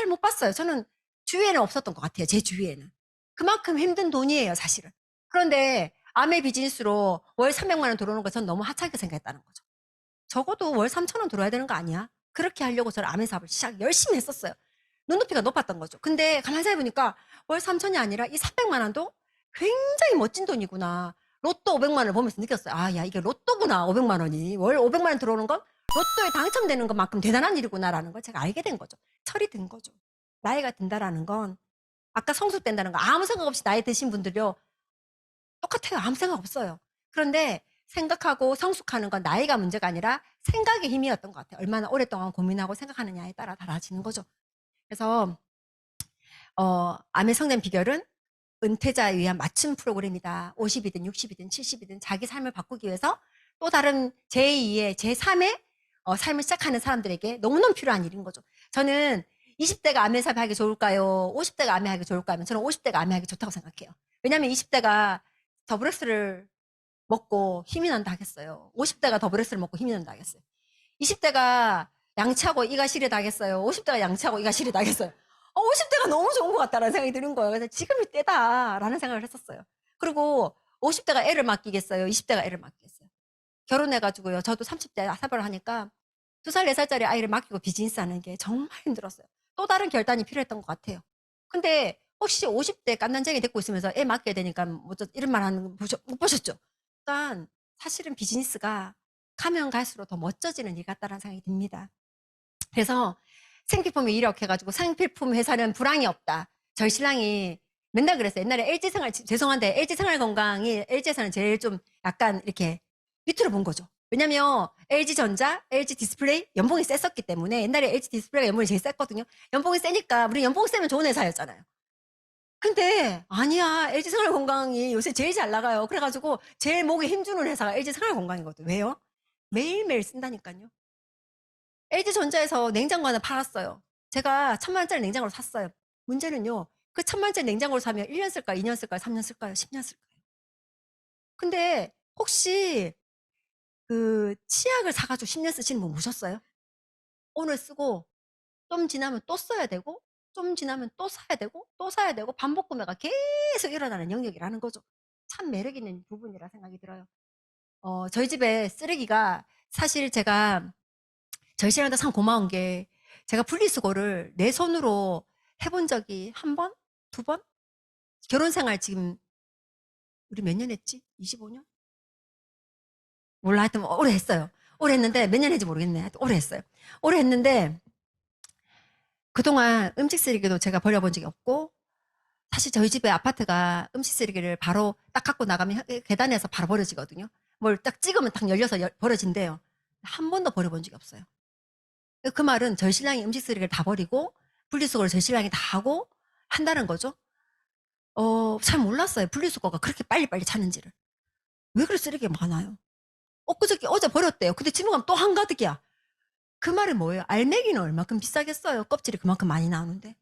못 봤어요. 저는 주위에는 없었던 것 같아요. 제 주위에는. 그만큼 힘든 돈이에요, 사실은. 그런데 아메 비즈니스로 월 300만 원 들어오는 거 전 너무 하찮게 생각했다는 거죠. 적어도 월 3천 원 들어야 되는 거 아니야? 그렇게 하려고 저는 아메 사업을 열심히 했었어요. 눈높이가 높았던 거죠. 근데 가만히 생각해보니까 월 3천이 아니라 이 300만 원도 굉장히 멋진 돈이구나. 로또 500만 원을 보면서 느꼈어요. 야, 이게 로또구나, 500만 원이. 월 500만 원 들어오는 건 로또에 당첨되는 것만큼 대단한 일이구나라는 걸 제가 알게 된 거죠. 철이 든 거죠. 나이가 든다라는 건 아까 성숙된다는 거 아무 생각 없이 나이 드신 분들요. 똑같아요. 아무 생각 없어요. 그런데 생각하고 성숙하는 건 나이가 문제가 아니라 생각의 힘이었던 것 같아요. 얼마나 오랫동안 고민하고 생각하느냐에 따라 달라지는 거죠. 그래서 암의 성장 비결은 은퇴자에 의한 맞춤 프로그램이다. 50이든 60이든 70이든 자기 삶을 바꾸기 위해서 또 다른 제2의 제3의 삶을 시작하는 사람들에게 너무너무 필요한 일인 거죠. 저는 20대가 암의 삶을 하기 좋을까요? 50대가 암에 하기 좋을까요? 하면 저는 50대가 암에 하기 좋다고 생각해요. 왜냐하면 20대가 더블엑스를 먹고 힘이 난다 하겠어요. 50대가 더블엑스를 먹고 힘이 난다 하겠어요. 20대가 양치하고 이가 시리다 하겠어요. 50대가 양치하고 이가 시리다 하겠어요. 50대가 너무 좋은 것 같다라는 생각이 드는 거예요. 그래서 지금이 때다라는 생각을 했었어요. 그리고 50대가 애를 맡기겠어요. 20대가 애를 맡기겠어요. 결혼해가지고요. 저도 30대 사별을 하니까 2살, 4살짜리 아이를 맡기고 비즈니스 하는 게 정말 힘들었어요. 또 다른 결단이 필요했던 것 같아요. 근데 혹시 50대 갓난쟁이 데리고 있으면서 애 맡겨야 되니까 뭐 이런 말 하는 거 못 보셨죠? 그러니까 사실은 비즈니스가 가면 갈수록 더 멋져지는 일 같다는 생각이 듭니다. 그래서 생필품이 이력해가지고 생필품 회사는 불황이 없다. 저희 신랑이 맨날 그랬어요. 옛날에 LG생활, 죄송한데 LG생활건강이 LG에서는 제일 좀 약간 이렇게 밑으로 본 거죠. 왜냐면 LG전자, LG디스플레이 연봉이 셌었기 때문에 옛날에 LG디스플레이가 연봉이 제일 셌거든요. 연봉이 세니까 우리 연봉 세면 좋은 회사였잖아요. 근데 아니야. LG생활건강이 요새 제일 잘 나가요. 그래가지고 제일 목에 힘주는 회사가 LG생활건강이거든요. 왜요? 매일매일 쓴다니까요. LG전자에서 냉장고 하나 팔았어요. 제가 1,000만 원짜리 냉장고를 샀어요. 문제는요. 그 1,000만 원짜리 냉장고를 사면 1년 쓸까요? 2년 쓸까요? 3년 쓸까요? 10년 쓸까요? 근데 혹시 그 치약을 사가지고 10년 쓰시는 분 보셨어요? 오늘 쓰고 좀 지나면 또 써야 되고 좀 지나면 또 사야 되고 또 사야 되고 반복 구매가 계속 일어나는 영역이라는 거죠. 참 매력 있는 부분이라 생각이 들어요. 저희 집에 쓰레기가 사실 제가 저희 신랑한테 참 고마운 게 제가 분리수거를 내 손으로 해본 적이 한 번? 두 번? 결혼 생활 지금 우리 몇 년 했지? 25년? 몰라 하여튼 오래 했어요. 오래 했는데 몇 년 했는지 모르겠네. 하여튼 오래 했어요. 오래 했는데 그동안 음식 쓰레기도 제가 버려본 적이 없고 사실 저희 집에 아파트가 음식 쓰레기를 바로 딱 갖고 나가면 계단에서 바로 버려지거든요. 뭘 딱 찍으면 딱 열려서 버려진대요. 한 번도 버려본 적이 없어요. 그 말은 저희 신랑이 음식 쓰레기를 다 버리고 분리수거를 저희 신랑이 다 하고 한다는 거죠. 잘 몰랐어요. 분리수거가 그렇게 빨리빨리 차는지를. 왜 그렇게 쓰레기가 많아요? 어제 버렸대요. 근데 집에 가면 또 한가득이야. 그 말은 뭐예요? 알맹이는 얼마큼 비싸겠어요? 껍질이 그만큼 많이 나오는데.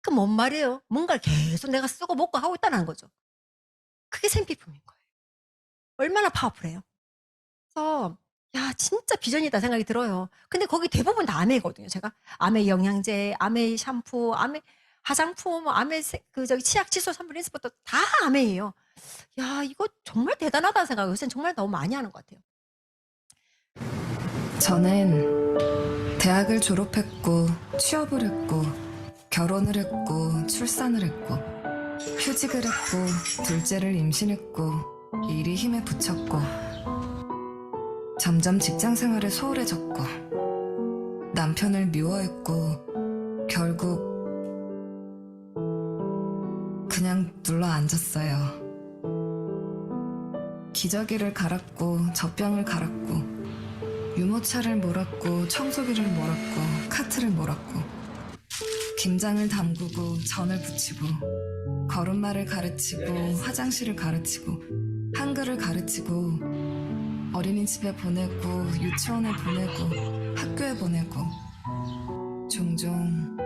그 뭔 말이에요? 뭔가를 계속 내가 쓰고 먹고 하고 있다는 거죠. 그게 생필품인 거예요. 얼마나 파워풀해요. 그래서 야 진짜 비전이다 생각이 들어요. 근데 거기 대부분 다 아메이거든요. 제가 아메 영양제, 아메 샴푸, 아메 화장품, 아메 치약, 칫솔, 샴푸, 린스부터 다 아메예요. 야 이거 정말 대단하다는 생각 요새는 정말 너무 많이 하는 것 같아요. 저는 대학을 졸업했고 취업을 했고 결혼을 했고 출산을 했고 휴직을 했고 둘째를 임신했고 일이 힘에 부쳤고 점점 직장 생활에 소홀해졌고 남편을 미워했고 결국 그냥 눌러 앉았어요. 기저귀를 갈았고 젖병을 갈았고 유모차를 몰았고 청소기를 몰았고 카트를 몰았고 김장을 담그고 전을 부치고 걸음마를 가르치고 화장실을 가르치고 한글을 가르치고 어린이집에 보내고 유치원에 보내고 학교에 보내고 종종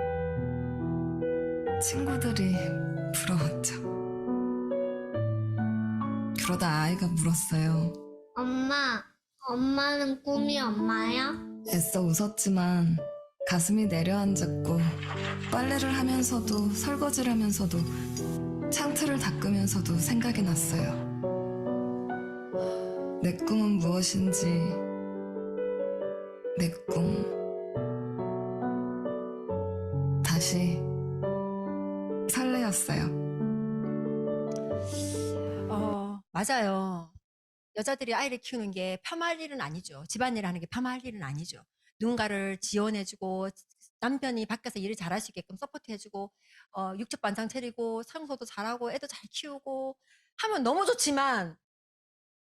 친구들이 부러웠죠. 그러다 아이가 물었어요. 엄마는 꿈이 엄마야? 애써 웃었지만 가슴이 내려앉았고 빨래를 하면서도 설거지를 하면서도 창틀을 닦으면서도 생각이 났어요. 내 꿈은 무엇인지 내 꿈 다시 설레었어요. 맞아요. 여자들이 아이를 키우는 게 폄하할 일은 아니죠. 집안일 하는 게 폄하할 일은 아니죠. 누군가를 지원해주고 남편이 밖에서 일을 잘할 수 있게끔 서포트 해주고, 육즙 반찬 차리고, 청소도 잘하고, 애도 잘 키우고 하면 너무 좋지만,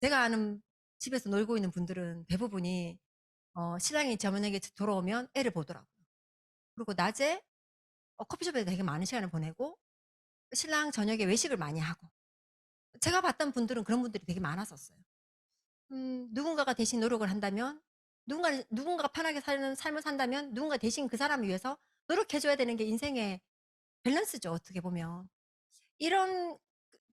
제가 아는 집에서 놀고 있는 분들은 대부분이, 신랑이 저녁에 돌아오면 애를 보더라고요. 그리고 낮에 커피숍에서 되게 많은 시간을 보내고, 신랑 저녁에 외식을 많이 하고, 제가 봤던 분들은 그런 분들이 되게 많았었어요. 누군가가 대신 노력을 한다면, 누군가가 편하게 사는 삶을 산다면, 누군가 대신 그 사람을 위해서 노력해줘야 되는 게 인생의 밸런스죠, 어떻게 보면. 이런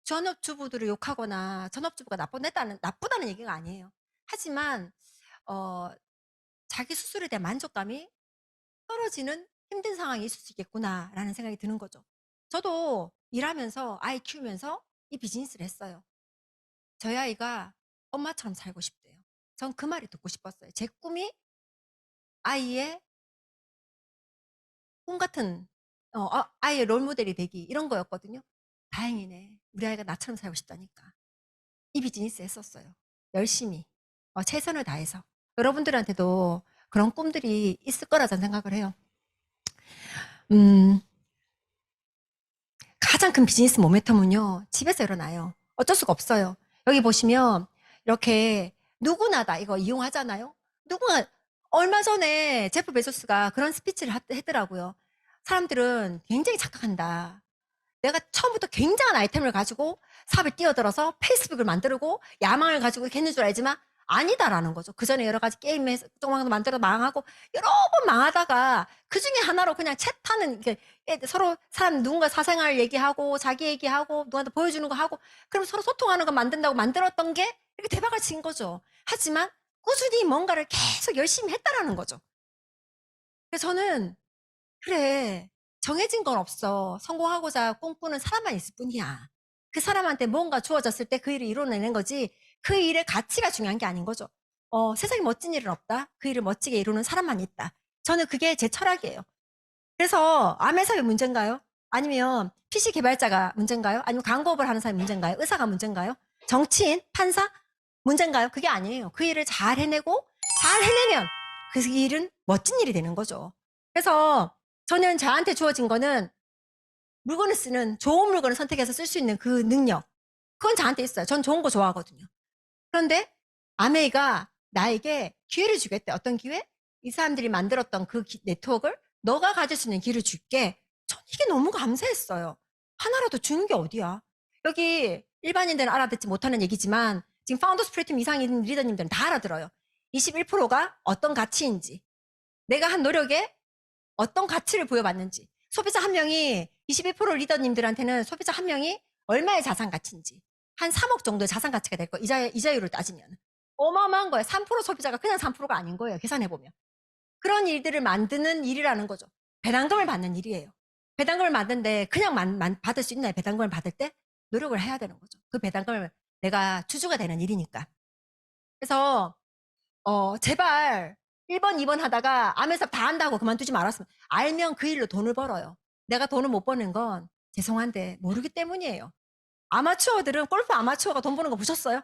전업주부들을 욕하거나 전업주부가 나쁘다는 얘기가 아니에요. 하지만, 자기 스스로에 대한 만족감이 떨어지는 힘든 상황이 있을 수 있겠구나라는 생각이 드는 거죠. 저도 일하면서 아이 키우면서 이 비즈니스를 했어요. 저희 아이가 엄마처럼 살고 싶대요. 전 그 말이 듣고 싶었어요. 제 꿈이 아이의 꿈 같은, 아이의 롤모델이 되기, 이런 거였거든요. 다행이네. 우리 아이가 나처럼 살고 싶다니까. 이 비즈니스 했었어요. 열심히, 최선을 다해서. 여러분들한테도 그런 꿈들이 있을 거라 저는 생각을 해요. 가장 큰 비즈니스 모멘텀은요, 집에서 일어나요. 어쩔 수가 없어요. 여기 보시면 이렇게 누구나 다 이거 이용하잖아요. 누구나 얼마 전에 제프 베조스가 그런 스피치를 했더라고요. 사람들은 굉장히 착각한다. 내가 처음부터 굉장한 아이템을 가지고 사업에 뛰어들어서 페이스북을 만들고 야망을 가지고 이렇게 했는 줄 알지만 아니다라는 거죠. 그 전에 여러 가지 게임에서 조그만 만들어 망하고 여러 번 망하다가 그 중에 하나로 그냥 챗하는, 서로 사람 누군가 사생활 얘기하고 자기 얘기하고 누구한테 보여주는 거 하고 그럼 서로 소통하는 거 만든다고 만들었던 게 이렇게 대박을 친 거죠. 하지만 꾸준히 뭔가를 계속 열심히 했다라는 거죠. 그래서 저는 그래, 정해진 건 없어. 성공하고자 꿈꾸는 사람만 있을 뿐이야. 그 사람한테 뭔가 주어졌을 때 그 일을 이뤄내는 거지 그 일의 가치가 중요한 게 아닌 거죠. 세상에 멋진 일은 없다. 그 일을 멋지게 이루는 사람만 있다. 저는 그게 제 철학이에요. 그래서 암 회사가 문제인가요? 아니면 PC 개발자가 문제인가요? 아니면 광고업을 하는 사람이 문제인가요? 의사가 문제인가요? 정치인? 판사? 문제인가요? 그게 아니에요. 그 일을 잘 해내고 잘 해내면 그 일은 멋진 일이 되는 거죠. 그래서 저는 저한테 주어진 거는 물건을 쓰는, 좋은 물건을 선택해서 쓸 수 있는 그 능력. 그건 저한테 있어요. 전 좋은 거 좋아하거든요. 그런데 아메이가 나에게 기회를 주겠대. 어떤 기회? 이 사람들이 만들었던 그 네트워크를 너가 가질 수 있는 기회를 줄게. 전 이게 너무 감사했어요. 하나라도 주는 게 어디야. 여기 일반인들은 알아듣지 못하는 얘기지만 지금 파운더 스프레이팀 이상인 리더님들은 다 알아들어요. 21%가 어떤 가치인지, 내가 한 노력에 어떤 가치를 부여받는지, 소비자 한 명이 21% 리더님들한테는 소비자 한 명이 얼마의 자산 가치인지, 한 3억 정도의 자산 가치가 될 거예요. 이자율을 따지면 어마어마한 거예요. 3% 소비자가 그냥 3%가 아닌 거예요. 계산해보면. 그런 일들을 만드는 일이라는 거죠. 배당금을 받는 일이에요. 배당금을 받는데 그냥 받을 수 있나요? 배당금을 받을 때 노력을 해야 되는 거죠. 그 배당금을 내가 주주가 되는 일이니까. 그래서 제발 1번, 2번 하다가 암에서 다 한다고 그만두지 말았으면, 알면 그 일로 돈을 벌어요. 내가 돈을 못 버는 건 죄송한데 모르기 때문이에요. 아마추어들은, 골프 아마추어가 돈 버는 거 보셨어요?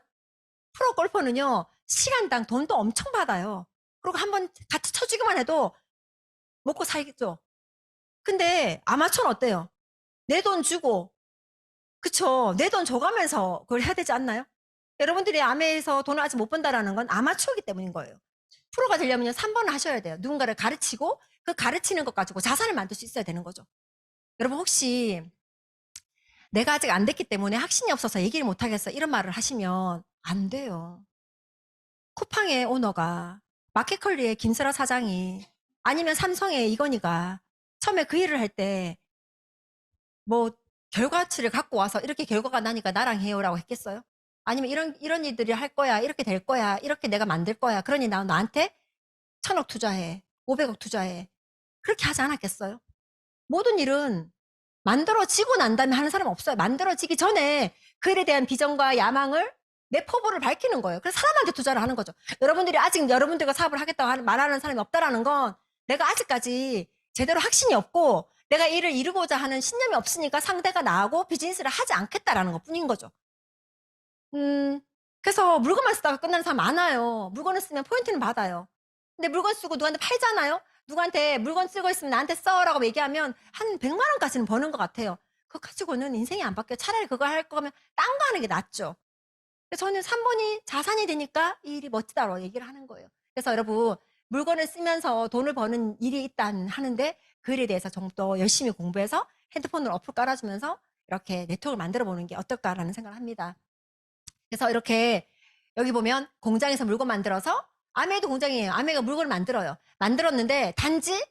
프로 골퍼는요, 시간당 돈도 엄청 받아요. 그리고 한번 같이 쳐주기만 해도 먹고 살겠죠. 근데 아마추어는 어때요? 내 돈 주고, 그쵸? 내 돈 줘가면서 그걸 해야 되지 않나요? 여러분들이 암에서 돈을 아직 못 번다라는 건 아마추어이기 때문인 거예요. 프로가 되려면 3번을 하셔야 돼요. 누군가를 가르치고 그 가르치는 것 가지고 자산을 만들 수 있어야 되는 거죠. 여러분 혹시 내가 아직 안 됐기 때문에 확신이 없어서 얘기를 못 하겠어 이런 말을 하시면 안 돼요. 쿠팡의 오너가, 마켓컬리의 김설아 사장이, 아니면 삼성의 이건희가 처음에 그 일을 할 때 뭐 결과치를 갖고 와서 이렇게 결과가 나니까 나랑 해요라고 했겠어요? 아니면 이런 일들이 할 거야, 이렇게 될 거야, 이렇게 내가 만들 거야, 그러니 나한테 1,000억 투자해, 500억 투자해, 그렇게 하지 않았겠어요? 모든 일은 만들어지고 난 다음에 하는 사람 없어요. 만들어지기 전에 그 일에 대한 비전과 야망을, 내 포부를 밝히는 거예요. 그래서 사람한테 투자를 하는 거죠. 여러분들이 아직 여러분들과 사업을 하겠다고 말하는 사람이 없다라는 건 내가 아직까지 제대로 확신이 없고 내가 일을 이루고자 하는 신념이 없으니까 상대가 나하고 비즈니스를 하지 않겠다라는 것 뿐인 거죠. 그래서 물건만 쓰다가 끝나는 사람 많아요. 물건을 쓰면 포인트는 받아요. 근데 물건 쓰고 누구한테 팔잖아요? 누구한테 물건 쓰고 있으면 나한테 써라고 얘기하면 한 100만 원까지는 버는 것 같아요. 그거 가지고는 인생이 안 바뀌어요. 차라리 그거 할 거면 딴 거 하는 게 낫죠. 그래서 저는 3번이 자산이 되니까 이 일이 멋지다고 얘기를 하는 거예요. 그래서 여러분 물건을 쓰면서 돈을 버는 일이 있다는 하는데 그 일에 대해서 좀 더 열심히 공부해서 핸드폰으로 어플 깔아주면서 이렇게 네트워크를 만들어 보는 게 어떨까라는 생각을 합니다. 그래서 이렇게 여기 보면 공장에서 물건 만들어서 아메이도 공장이에요. 아메이가 물건을 만들어요. 만들었는데 단지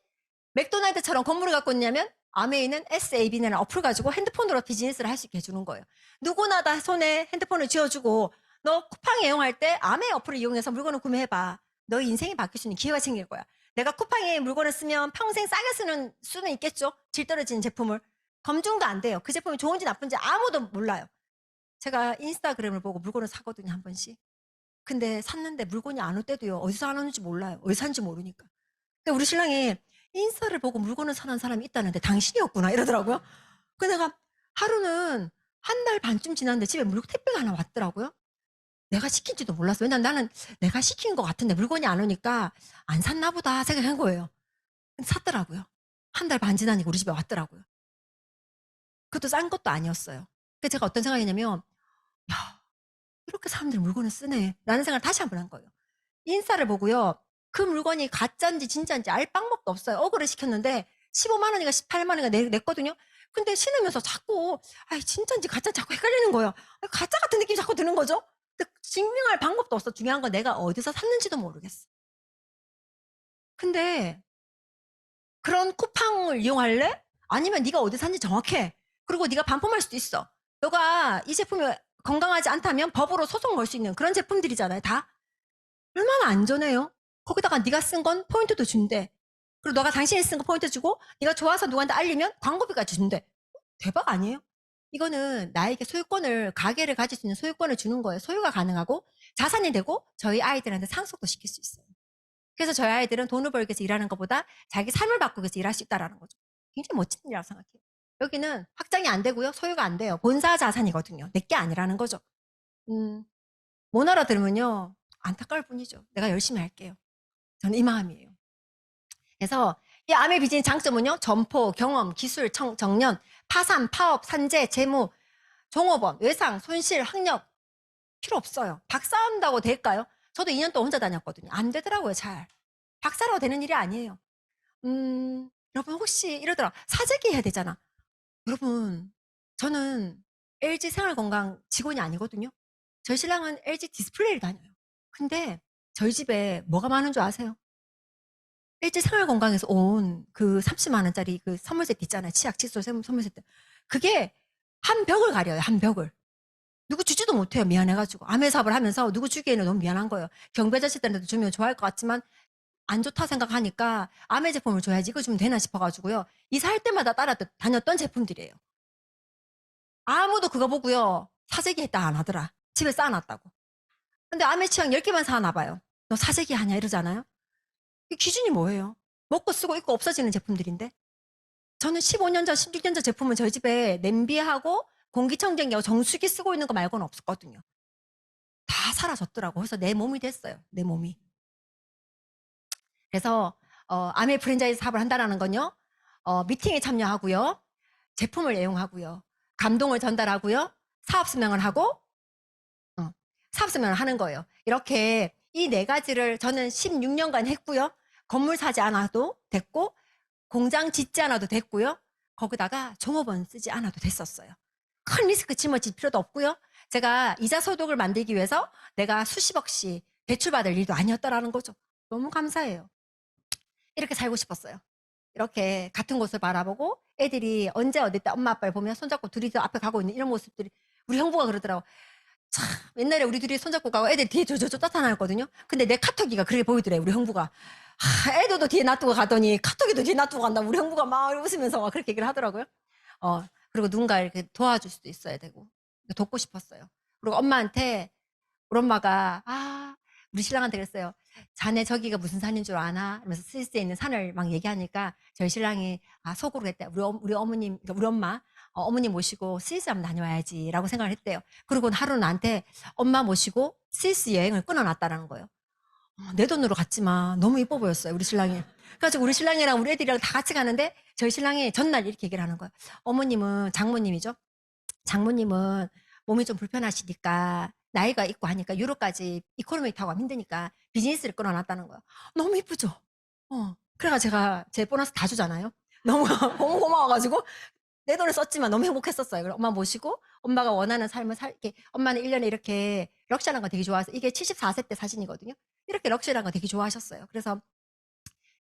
맥도날드처럼 건물을 갖고 있냐면 아메이는 SAB라는 어플 가지고 핸드폰으로 비즈니스를 할 수 있게 해주는 거예요. 누구나 다 손에 핸드폰을 쥐어주고 너 쿠팡 이용할 때 아메이 어플을 이용해서 물건을 구매해봐. 너 인생이 바뀔 수 있는 기회가 생길 거야. 내가 쿠팡에 물건을 쓰면 평생 싸게 쓰는 수는 있겠죠. 질 떨어지는 제품을. 검증도 안 돼요. 그 제품이 좋은지 나쁜지 아무도 몰라요. 제가 인스타그램을 보고 물건을 사거든요, 한 번씩. 근데 샀는데 물건이 안 올 때도요. 어디서 안 오는지 몰라요. 어디서 산지 모르니까. 근데 우리 신랑이 인스타를 보고 물건을 사는 사람이 있다는데 당신이었구나 이러더라고요. 그 내가 하루는 한 달 반쯤 지났는데 집에 물건 택배가 하나 왔더라고요. 내가 시킨지도 몰랐어요. 왜냐면 나는 내가 시킨 것 같은데 물건이 안 오니까 안 샀나 보다 생각한 거예요. 근데 샀더라고요. 한 달 반 지나니까 우리 집에 왔더라고요. 그것도 싼 것도 아니었어요. 그래서 제가 어떤 생각이냐면 야, 이렇게 사람들이 물건을 쓰네 라는 생각을 다시 한번 한 거예요. 인스타를 보고요. 그 물건이 가짜인지 진짜인지 알 방법도 없어요. 억울을 시켰는데 15만 원인가 18만 원인가 냈거든요. 근데 신으면서 자꾸 진짜인지 가짜인지 자꾸 헷갈리는 거예요. 가짜 같은 느낌이 자꾸 드는 거죠. 근데 증명할 방법도 없어. 중요한 건 내가 어디서 샀는지도 모르겠어. 근데 그런 쿠팡을 이용할래? 아니면 네가 어디 샀는지 정확해. 그리고 네가 반품할 수도 있어. 너가 이 제품이 건강하지 않다면 법으로 소송 걸 수 있는 그런 제품들이잖아요. 다. 얼마나 안전해요? 거기다가 네가 쓴 건 포인트도 준대. 그리고 너가 당신이 쓴 거 포인트 주고 네가 좋아서 누구한테 알리면 광고비가 준대. 대박 아니에요? 이거는 나에게 소유권을 가게를 가질 수 있는 소유권을 주는 거예요. 소유가 가능하고 자산이 되고 저희 아이들한테 상속도 시킬 수 있어요. 그래서 저희 아이들은 돈을 벌기 위해서 일하는 것보다 자기 삶을 바꾸기 위해서 일할 수 있다는 거죠. 굉장히 멋진 일이라고 생각해요. 여기는 확장이 안 되고요. 소유가 안 돼요. 본사 자산이거든요. 내게 아니라는 거죠. 못 알아들으면요. 안타까울 뿐이죠. 내가 열심히 할게요. 저는 이 마음이에요. 그래서 이 아메 비즈니스 장점은요. 점포, 경험, 기술, 정년, 파산, 파업, 산재, 재무, 종업원, 외상, 손실, 학력 필요 없어요. 박사한다고 될까요? 저도 2년 동안 혼자 다녔거든요. 안 되더라고요, 잘. 박사라고 되는 일이 아니에요. 여러분 혹시 이러더라. 사재기 해야 되잖아. 여러분, 저는 LG 생활건강 직원이 아니거든요. 저희 신랑은 LG 디스플레이를 다녀요. 근데 저희 집에 뭐가 많은 줄 아세요? LG 생활건강에서 온 그 30만 원짜리 그 선물 세트 있잖아요. 치약, 칫솔 선물 세트. 그게 한 벽을 가려요. 한 벽을. 누구 주지도 못해요. 미안해가지고. 암회 사업을 하면서 누구 주기에는 너무 미안한 거예요. 경비아저씨들한테도 주면 좋아할 것 같지만 안 좋다 생각하니까 암회 제품을 줘야지 이거 주면 되나 싶어가지고요. 이사할 때마다 다녔던 제품들이에요. 아무도 그거 보고요. 사재기 했다 안 하더라. 집에 쌓아놨다고. 근데 암회 치약 10개만 사나 봐요. 너 사재기 하냐 이러잖아요. 이 기준이 뭐예요? 먹고 쓰고 입고 없어지는 제품들인데. 저는 15년 전, 16년 전 제품은 저희 집에 냄비하고 공기청정기하고 정수기 쓰고 있는 거 말고는 없었거든요. 다 사라졌더라고. 그래서 내 몸이 됐어요. 내 몸이. 그래서 아메 프랜차이즈 사업을 한다는 건요. 미팅에 참여하고요. 제품을 애용하고요. 감동을 전달하고요. 사업 설명을 하고 사업 설명을 하는 거예요. 이렇게 이 4가지를 저는 16년간 했고요. 건물 사지 않아도 됐고 공장 짓지 않아도 됐고요. 거기다가 종업원 쓰지 않아도 됐었어요. 큰 리스크 짊어질 필요도 없고요. 제가 이자 소득을 만들기 위해서 내가 수십억씩 대출받을 일도 아니었다라는 거죠. 너무 감사해요. 이렇게 살고 싶었어요. 이렇게 같은 곳을 바라보고 애들이 언제 어디 때 엄마 아빠를 보면 손잡고 둘이서 앞에 가고 있는 이런 모습들이 우리 형부가 그러더라고. 참 옛날에 우리 둘이 손잡고 가고 애들 뒤에 저저저 나타나였거든요. 근데 내 카톡이가 그렇게 보이더래. 우리 형부가. 애들도 뒤에 놔두고 가더니 카톡이도 뒤에 놔두고 간다. 우리 형부가 막 웃으면서 막 그렇게 얘기를 하더라고요. 그리고 누군가 이렇게 도와줄 수도 있어야 되고 돕고 싶었어요. 그리고 엄마한테 우리 엄마가 우리 신랑한테 그랬어요. 자네 저기가 무슨 산인 줄 아나? 그러면서 스위스에 있는 산을 막 얘기하니까 저희 신랑이 속으로 했대요. 우리 어머님, 그러니까 우리 엄마 어머니 모시고 스위스 한번 다녀와야지라고 생각을 했대요. 그리고 하루 나한테 엄마 모시고 스위스 여행을 끊어놨다라는 거예요. 내 돈으로 갔지만 너무 이뻐 보였어요. 우리 신랑이. 그래가지고 우리 신랑이랑 우리 애들이랑 다 같이 가는데 저희 신랑이 전날 이렇게 얘기를 하는 거예요. 어머님은 장모님이죠. 장모님은 몸이 좀 불편하시니까 나이가 있고 하니까 유럽까지 이코노미 타고 가면 힘드니까 비즈니스를 끊어놨다는 거예요. 너무 이쁘죠? 그래가 제가 제 보너스 다 주잖아요. 너무 너무 고마워가지고 내 돈을 썼지만 너무 행복했었어요. 그래서 엄마 모시고 엄마가 원하는 삶을 살게. 엄마는 1년에 이렇게 럭셔리한 거 되게 좋아해서 이게 74세 때 사진이거든요. 이렇게 럭셔리한 거 되게 좋아하셨어요. 그래서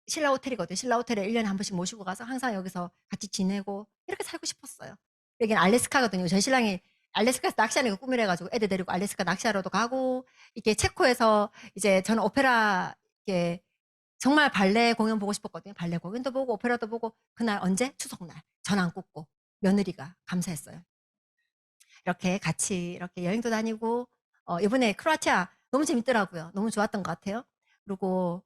신라 호텔이거든요. 신라 호텔에 1년에 한 번씩 모시고 가서 항상 여기서 같이 지내고 이렇게 살고 싶었어요. 여기는 알래스카거든요. 저희 신랑이 알래스카에서 낚시하는 거 꿈이래가지고 애들 데리고 알래스카 낚시하러도 가고 이렇게 체코에서 이제 저는 오페라 이렇게 정말 발레 공연 보고 싶었거든요. 발레 공연도 보고 오페라도 보고 그날 언제? 추석날 전 안 꽂고 며느리가 감사했어요. 이렇게 같이 이렇게 여행도 다니고 이번에 크로아티아 너무 재밌더라고요. 너무 좋았던 것 같아요. 그리고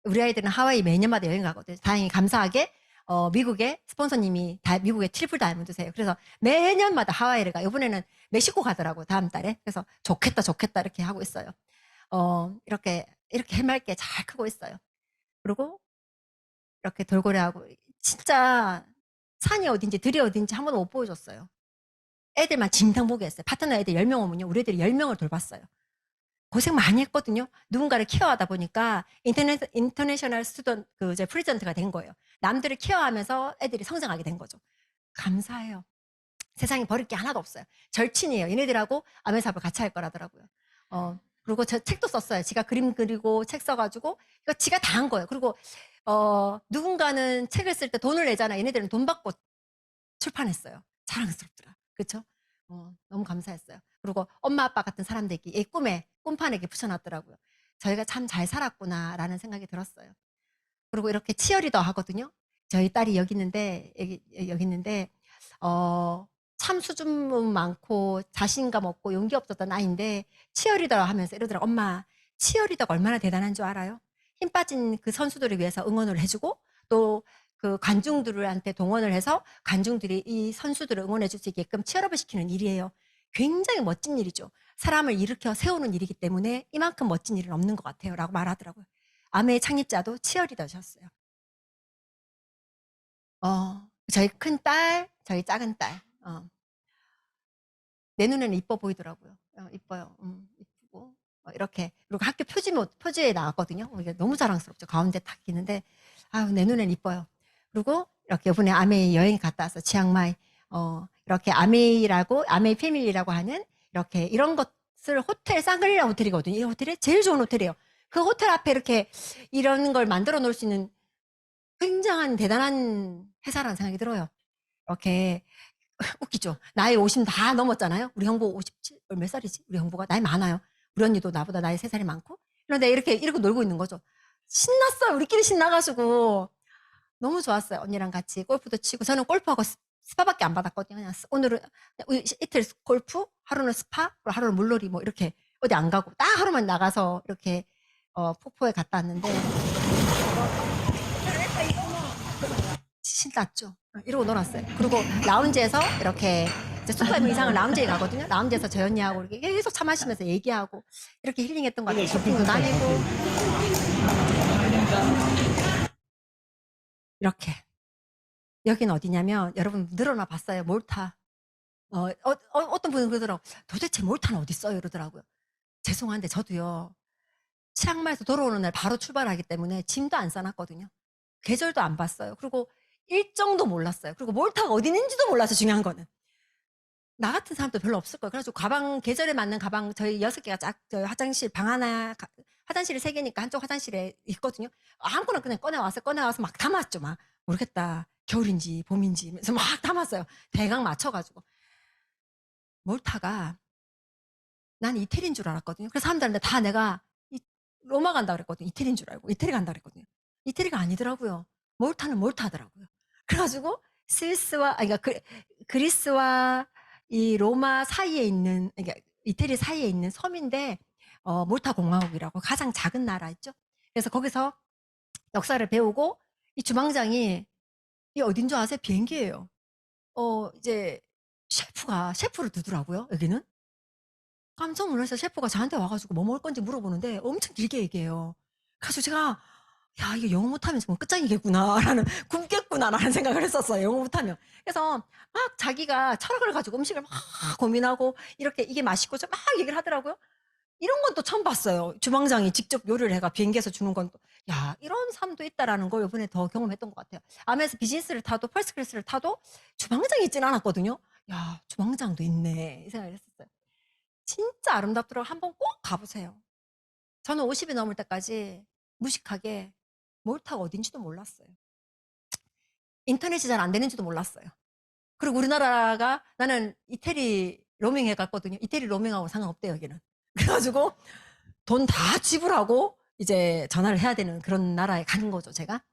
우리 아이들은 하와이 매년마다 여행 가거든요. 다행히 감사하게 미국의 스폰서님이 미국의 트리플 다이아몬드세요. 그래서 매년마다 하와이를 가. 이번에는 멕시코 가더라고요. 다음 달에. 그래서 좋겠다 이렇게 하고 있어요. 이렇게 해맑게 잘 크고 있어요. 그리고 이렇게 돌고래하고 진짜 산이 어딘지 들이 어딘지 한 번도 못 보여줬어요. 애들만 진당 보게 했어요. 파트너 애들 10명 오면요. 우리 애들이 10명을 돌봤어요. 고생 많이 했거든요. 누군가를 케어하다 보니까 인터내셔널 스튜던트 이제 프리젠트가 된 거예요. 남들을 케어하면서 애들이 성장하게 된 거죠. 감사해요. 세상에 버릴 게 하나도 없어요. 절친이에요. 얘네들하고 아메사업을 같이 할 거라더라고요. 그리고 저 책도 썼어요. 지가 그림 그리고 책 써가지고 이거 지가 다 한 거예요. 그리고 누군가는 책을 쓸 때 돈을 내잖아. 얘네들은 돈 받고 출판했어요. 자랑스럽더라. 그렇죠? 너무 감사했어요. 그리고 엄마 아빠 같은 사람들이 이 꿈판에 이렇게 붙여놨더라고요. 저희가 참 잘 살았구나라는 생각이 들었어요. 그리고 이렇게 치어리더 하거든요. 저희 딸이 여기 있는데 참 수줍음 많고 자신감 없고 용기 없었던 아이인데 치어리더 하면서 이러더라고. 엄마 치어리더가 얼마나 대단한 줄 알아요? 힘 빠진 그 선수들을 위해서 응원을 해주고 또 그 관중들한테 동원을 해서 관중들이 이 선수들을 응원해 줄 수 있게끔 치어업을 시키는 일이에요. 굉장히 멋진 일이죠. 사람을 일으켜 세우는 일이기 때문에 이만큼 멋진 일은 없는 것 같아요. 라고 말하더라고요. 아메의 창립자도 치어리더셨어요. 저희 큰 딸, 저희 작은 딸. 내 눈에는 이뻐 보이더라고요. 이뻐요. 이쁘고. 이렇게. 그리고 학교 표지에 나왔거든요. 이게 너무 자랑스럽죠. 가운데 딱 있는데, 내 눈에는 이뻐요. 그리고 이렇게 이번에 아메이 여행 갔다 와서 치앙마이, 이렇게 아메이 패밀리라고 하는 이렇게 이런 것을 호텔, 쌍그릴라 호텔이거든요. 이 호텔이 제일 좋은 호텔이에요. 그 호텔 앞에 이렇게 이런 걸 만들어 놓을 수 있는 굉장한 대단한 회사라는 생각이 들어요. 이렇게 웃기죠. 나이 50 다 넘었잖아요. 우리 형부 57, 몇 살이지? 우리 형부가 나이 많아요. 우리 언니도 나보다 나이 3살이 많고. 그런데 이렇게 놀고 있는 거죠. 신났어요. 우리끼리 신나가지고. 너무 좋았어요. 언니랑 같이 골프도 치고. 저는 골프하고 스파밖에 안 받았거든요. 그냥 오늘은 이틀 골프, 하루는 스파, 하루는 물놀이 뭐 이렇게 어디 안 가고 딱 하루만 나가서 이렇게 폭포에 갔다 왔는데 신났죠. 이러고 놀았어요. 그리고 라운지에서 이렇게 이제 소파에 이상은 라운지에 가거든요. 라운지에서 저 언니하고 이렇게 계속 차 마시면서 얘기하고 이렇게 힐링했던 것 같아요. 쇼핑도 다니고. 이렇게. 여긴 어디냐면 여러분 늘어나 봤어요. 몰타. 어떤 분은 그러더라고. 도대체 몰타는 어디 있어요? 이러더라고요. 죄송한데 저도요. 치앙마이에서 돌아오는 날 바로 출발하기 때문에 짐도 안 싸놨거든요. 계절도 안 봤어요. 그리고 일정도 몰랐어요. 그리고 몰타가 어디 있는지도 몰라서 중요한 거는. 나 같은 사람도 별로 없을 거예요. 그래서 가방, 계절에 맞는 가방, 저희 6개가 저희 화장실, 방 하나, 화장실이 3개니까 한쪽 화장실에 있거든요. 아무거나 그냥 꺼내와서 막 담았죠. 막, 모르겠다. 겨울인지 봄인지. 그래서 막 담았어요. 대강 맞춰가지고. 몰타가, 난 이태리인 줄 알았거든요. 그래서 사람들한테 다 내가 로마 간다 그랬거든요. 이태리인 줄 알고. 이태리 간다 그랬거든요. 이태리가 아니더라고요. 몰타는 몰타더라고요. 그래가지고, 그리스와 이 로마 사이에 있는, 그러니까 이태리 사이에 있는 섬인데, 몰타 공화국이라고 가장 작은 나라 있죠. 그래서 거기서 역사를 배우고, 이 주방장이, 이 어딘 줄 아세요? 비행기예요. 이제 셰프를 두더라고요, 여기는. 깜짝 놀라서 셰프가 저한테 와가지고 뭐 먹을 건지 물어보는데 엄청 길게 얘기해요. 그래서 제가, 야, 이거 영어 못하면 정말 끝장이겠구나라는, 굶겠구나라는 생각을 했었어요. 영어 못하면. 그래서 막 자기가 철학을 가지고 음식을 막 고민하고 이렇게 이게 맛있고 막 얘기를 하더라고요. 이런 건 또 처음 봤어요. 주방장이 직접 요리를 해가 비행기에서 주는 건 또, 야, 이런 삶도 있다라는 걸 이번에 더 경험했던 것 같아요. 아메에서 비즈니스를 타도 펄스 클래스를 타도 주방장이 있지는 않았거든요. 야, 주방장도 있네. 이 생각을 했었어요. 진짜 아름답더라고. 한번 꼭 가보세요. 저는 50이 넘을 때까지 무식하게 몰타가 어딘지도 몰랐어요. 인터넷이 잘 안 되는지도 몰랐어요. 그리고 우리나라가, 나는 이태리 로밍해 갔거든요. 이태리 로밍하고 상관없대요, 여기는. 그래가지고 돈 다 지불하고 이제 전화를 해야 되는 그런 나라에 가는 거죠, 제가.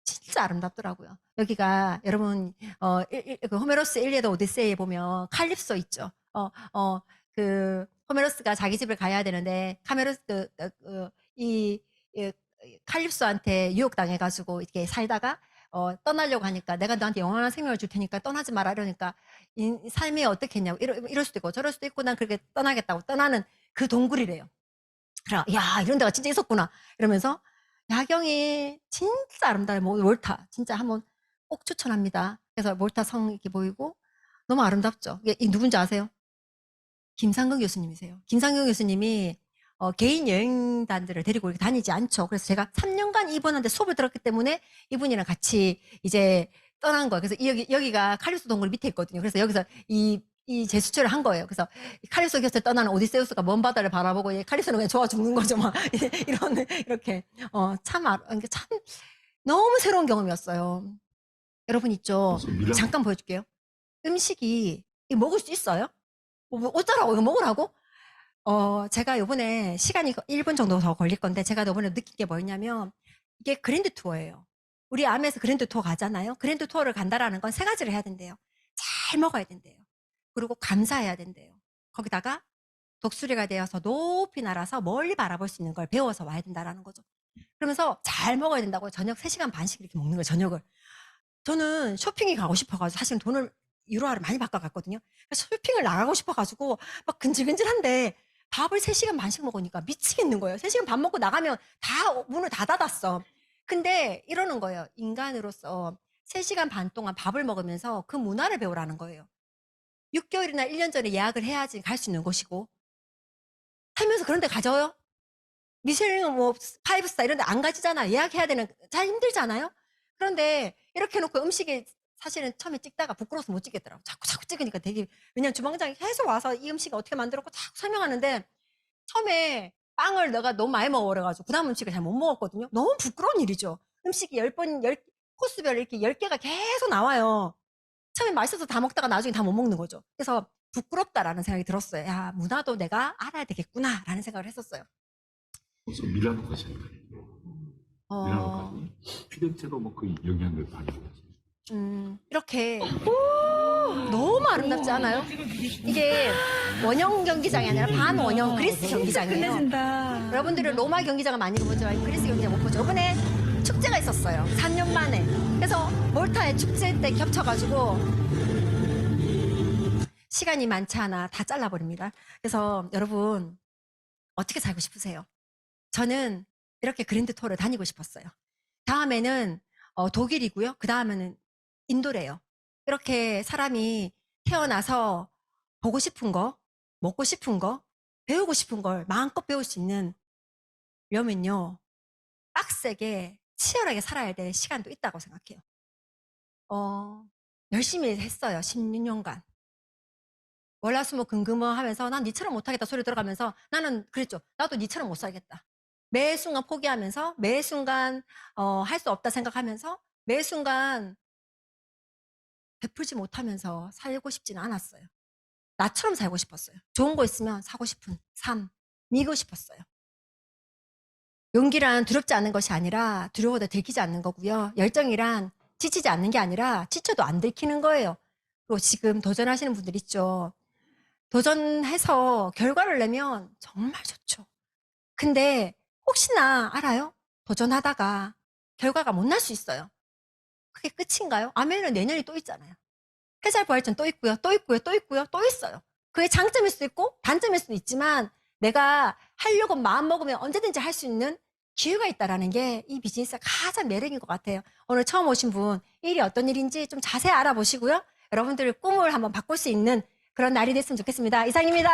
진짜 아름답더라고요. 여기가 여러분 그 호메로스 일리아드 오디세이에 보면 칼립소 있죠. 그 호메로스가 자기 집을 가야 되는데 이 칼립소한테 유혹당해가지고 이렇게 살다가 떠나려고 하니까 내가 너한테 영원한 생명을 줄 테니까 떠나지 마라 이러니까 삶이 어떻겠냐고 이럴 수도 있고 저럴 수도 있고 난 그렇게 떠나겠다고 떠나는 그 동굴이래요. 그래, 야, 이런 데가 진짜 있었구나. 이러면서 야경이 진짜 아름다워요. 몰타. 진짜 한번 꼭 추천합니다. 그래서 몰타 성 이렇게 보이고 너무 아름답죠. 이게 누군지 아세요? 김상근 교수님이세요. 김상근 교수님이 개인 여행단들을 데리고 이렇게 다니지 않죠. 그래서 제가 3년간 이분한테 수업을 들었기 때문에 이분이랑 같이 이제 떠난 거예요. 그래서 여기가 칼립소 동굴 밑에 있거든요. 그래서 여기서 이 제스처를 한 거예요. 그래서 칼립소 곁을 떠나는 오디세우스가 먼 바다를 바라보고 칼립소는 그냥 좋아 죽는 거죠. 막 이렇게 참 너무 새로운 경험이었어요. 여러분 있죠. 잠깐 보여줄게요. 음식이 이거 먹을 수 있어요? 뭐 어쩌라고 이거 먹으라고? 제가 요번에 시간이 1분 정도 더 걸릴 건데 제가 요번에 느낀 게 뭐였냐면 이게 그랜드 투어예요. 우리 암에서 그랜드 투어 가잖아요. 그랜드 투어를 간다라는 건 3가지를 해야 된대요. 잘 먹어야 된대요. 그리고 감사해야 된대요. 거기다가 독수리가 되어서 높이 날아서 멀리 바라볼 수 있는 걸 배워서 와야 된다라는 거죠. 그러면서 잘 먹어야 된다고 저녁 3시간 반씩 이렇게 먹는 거예요, 저녁을. 저는 쇼핑이 가고 싶어가지고 사실은 돈을 유로화를 많이 바꿔갔거든요. 그래서 쇼핑을 나가고 싶어가지고 막 근질근질한데 밥을 3시간 반씩 먹으니까 미치겠는 거예요. 3시간 반 먹고 나가면 문을 다 닫았어. 근데 이러는 거예요. 인간으로서 3시간 반 동안 밥을 먹으면서 그 문화를 배우라는 거예요. 6개월이나 1년 전에 예약을 해야지 갈 수 있는 곳이고 살면서 그런 데 가져요? 미슐랭 뭐 5스타 이런 데 안 가지잖아. 예약해야 되는 잘 힘들잖아요. 그런데 이렇게 해놓고 음식이 사실은 처음에 찍다가 부끄러워서 못 찍겠더라고. 자꾸 찍으니까 되게 왜냐면 주방장이 계속 와서 이 음식 어떻게 만들었고 자꾸 설명하는데 처음에 빵을 내가 너무 많이 먹어버려가지고 그 다음 음식을 잘 못 먹었거든요. 너무 부끄러운 일이죠. 음식이 10코스별 이렇게 10개가 계속 나와요. 처음에 맛있어서 다 먹다가 나중에 다 못 먹는 거죠. 그래서 부끄럽다라는 생각이 들었어요. 야, 문화도 내가 알아야 되겠구나라는 생각을 했었어요. 그래서 밀라노 가셨나요? 밀라노 가면 피렌체도 뭐 그 영향을 받는 거죠. 이렇게 너무 아름답지 않아요? 이게 원형 경기장이 아니라 반원형 그리스 경기장이에요. 여러분들은 로마 경기장을 많이 보지만 그리스 경기장 못 보죠. 이번에 축제가 있었어요. 3년 만에. 그래서 몰타의 축제 때 겹쳐가지고 시간이 많지 않아 다 잘라버립니다. 그래서 여러분 어떻게 살고 싶으세요? 저는 이렇게 그랜드 투어를 다니고 싶었어요. 다음에는 독일이고요. 그 다음에는 인도래요. 이렇게 사람이 태어나서 보고 싶은 거, 먹고 싶은 거, 배우고 싶은 걸 마음껏 배울 수 있으려면요. 빡세게 치열하게 살아야 될 시간도 있다고 생각해요. 열심히 했어요. 16년간. 월화수목금금어 하면서 난 니처럼 못하겠다 소리 들어가면서 나는 그랬죠. 나도 니처럼 못 살겠다. 매 순간 포기하면서 매 순간 할 수 없다 생각하면서 매 순간 베풀지 못하면서 살고 싶지는 않았어요. 나처럼 살고 싶었어요. 좋은 거 있으면 사고 싶은 삶, 이고 싶었어요. 용기란 두렵지 않은 것이 아니라 두려워도 들키지 않는 거고요. 열정이란 지치지 않는 게 아니라 지쳐도 안 들키는 거예요. 그리고 지금 도전하시는 분들 있죠. 도전해서 결과를 내면 정말 좋죠. 근데 혹시나 알아요? 도전하다가 결과가 못 날 수 있어요. 그게 끝인가요? 아멘은 내년이 또 있잖아요. 해살부활전 또 있고요. 또 있고요. 또 있고요. 또 있어요. 그게 장점일 수도 있고 단점일 수도 있지만 내가 하려고 마음 먹으면 언제든지 할 수 있는 기회가 있다라는 게 이 비즈니스가 가장 매력인 것 같아요. 오늘 처음 오신 분, 일이 어떤 일인지 좀 자세히 알아보시고요. 여러분들 꿈을 한번 바꿀 수 있는 그런 날이 됐으면 좋겠습니다. 이상입니다.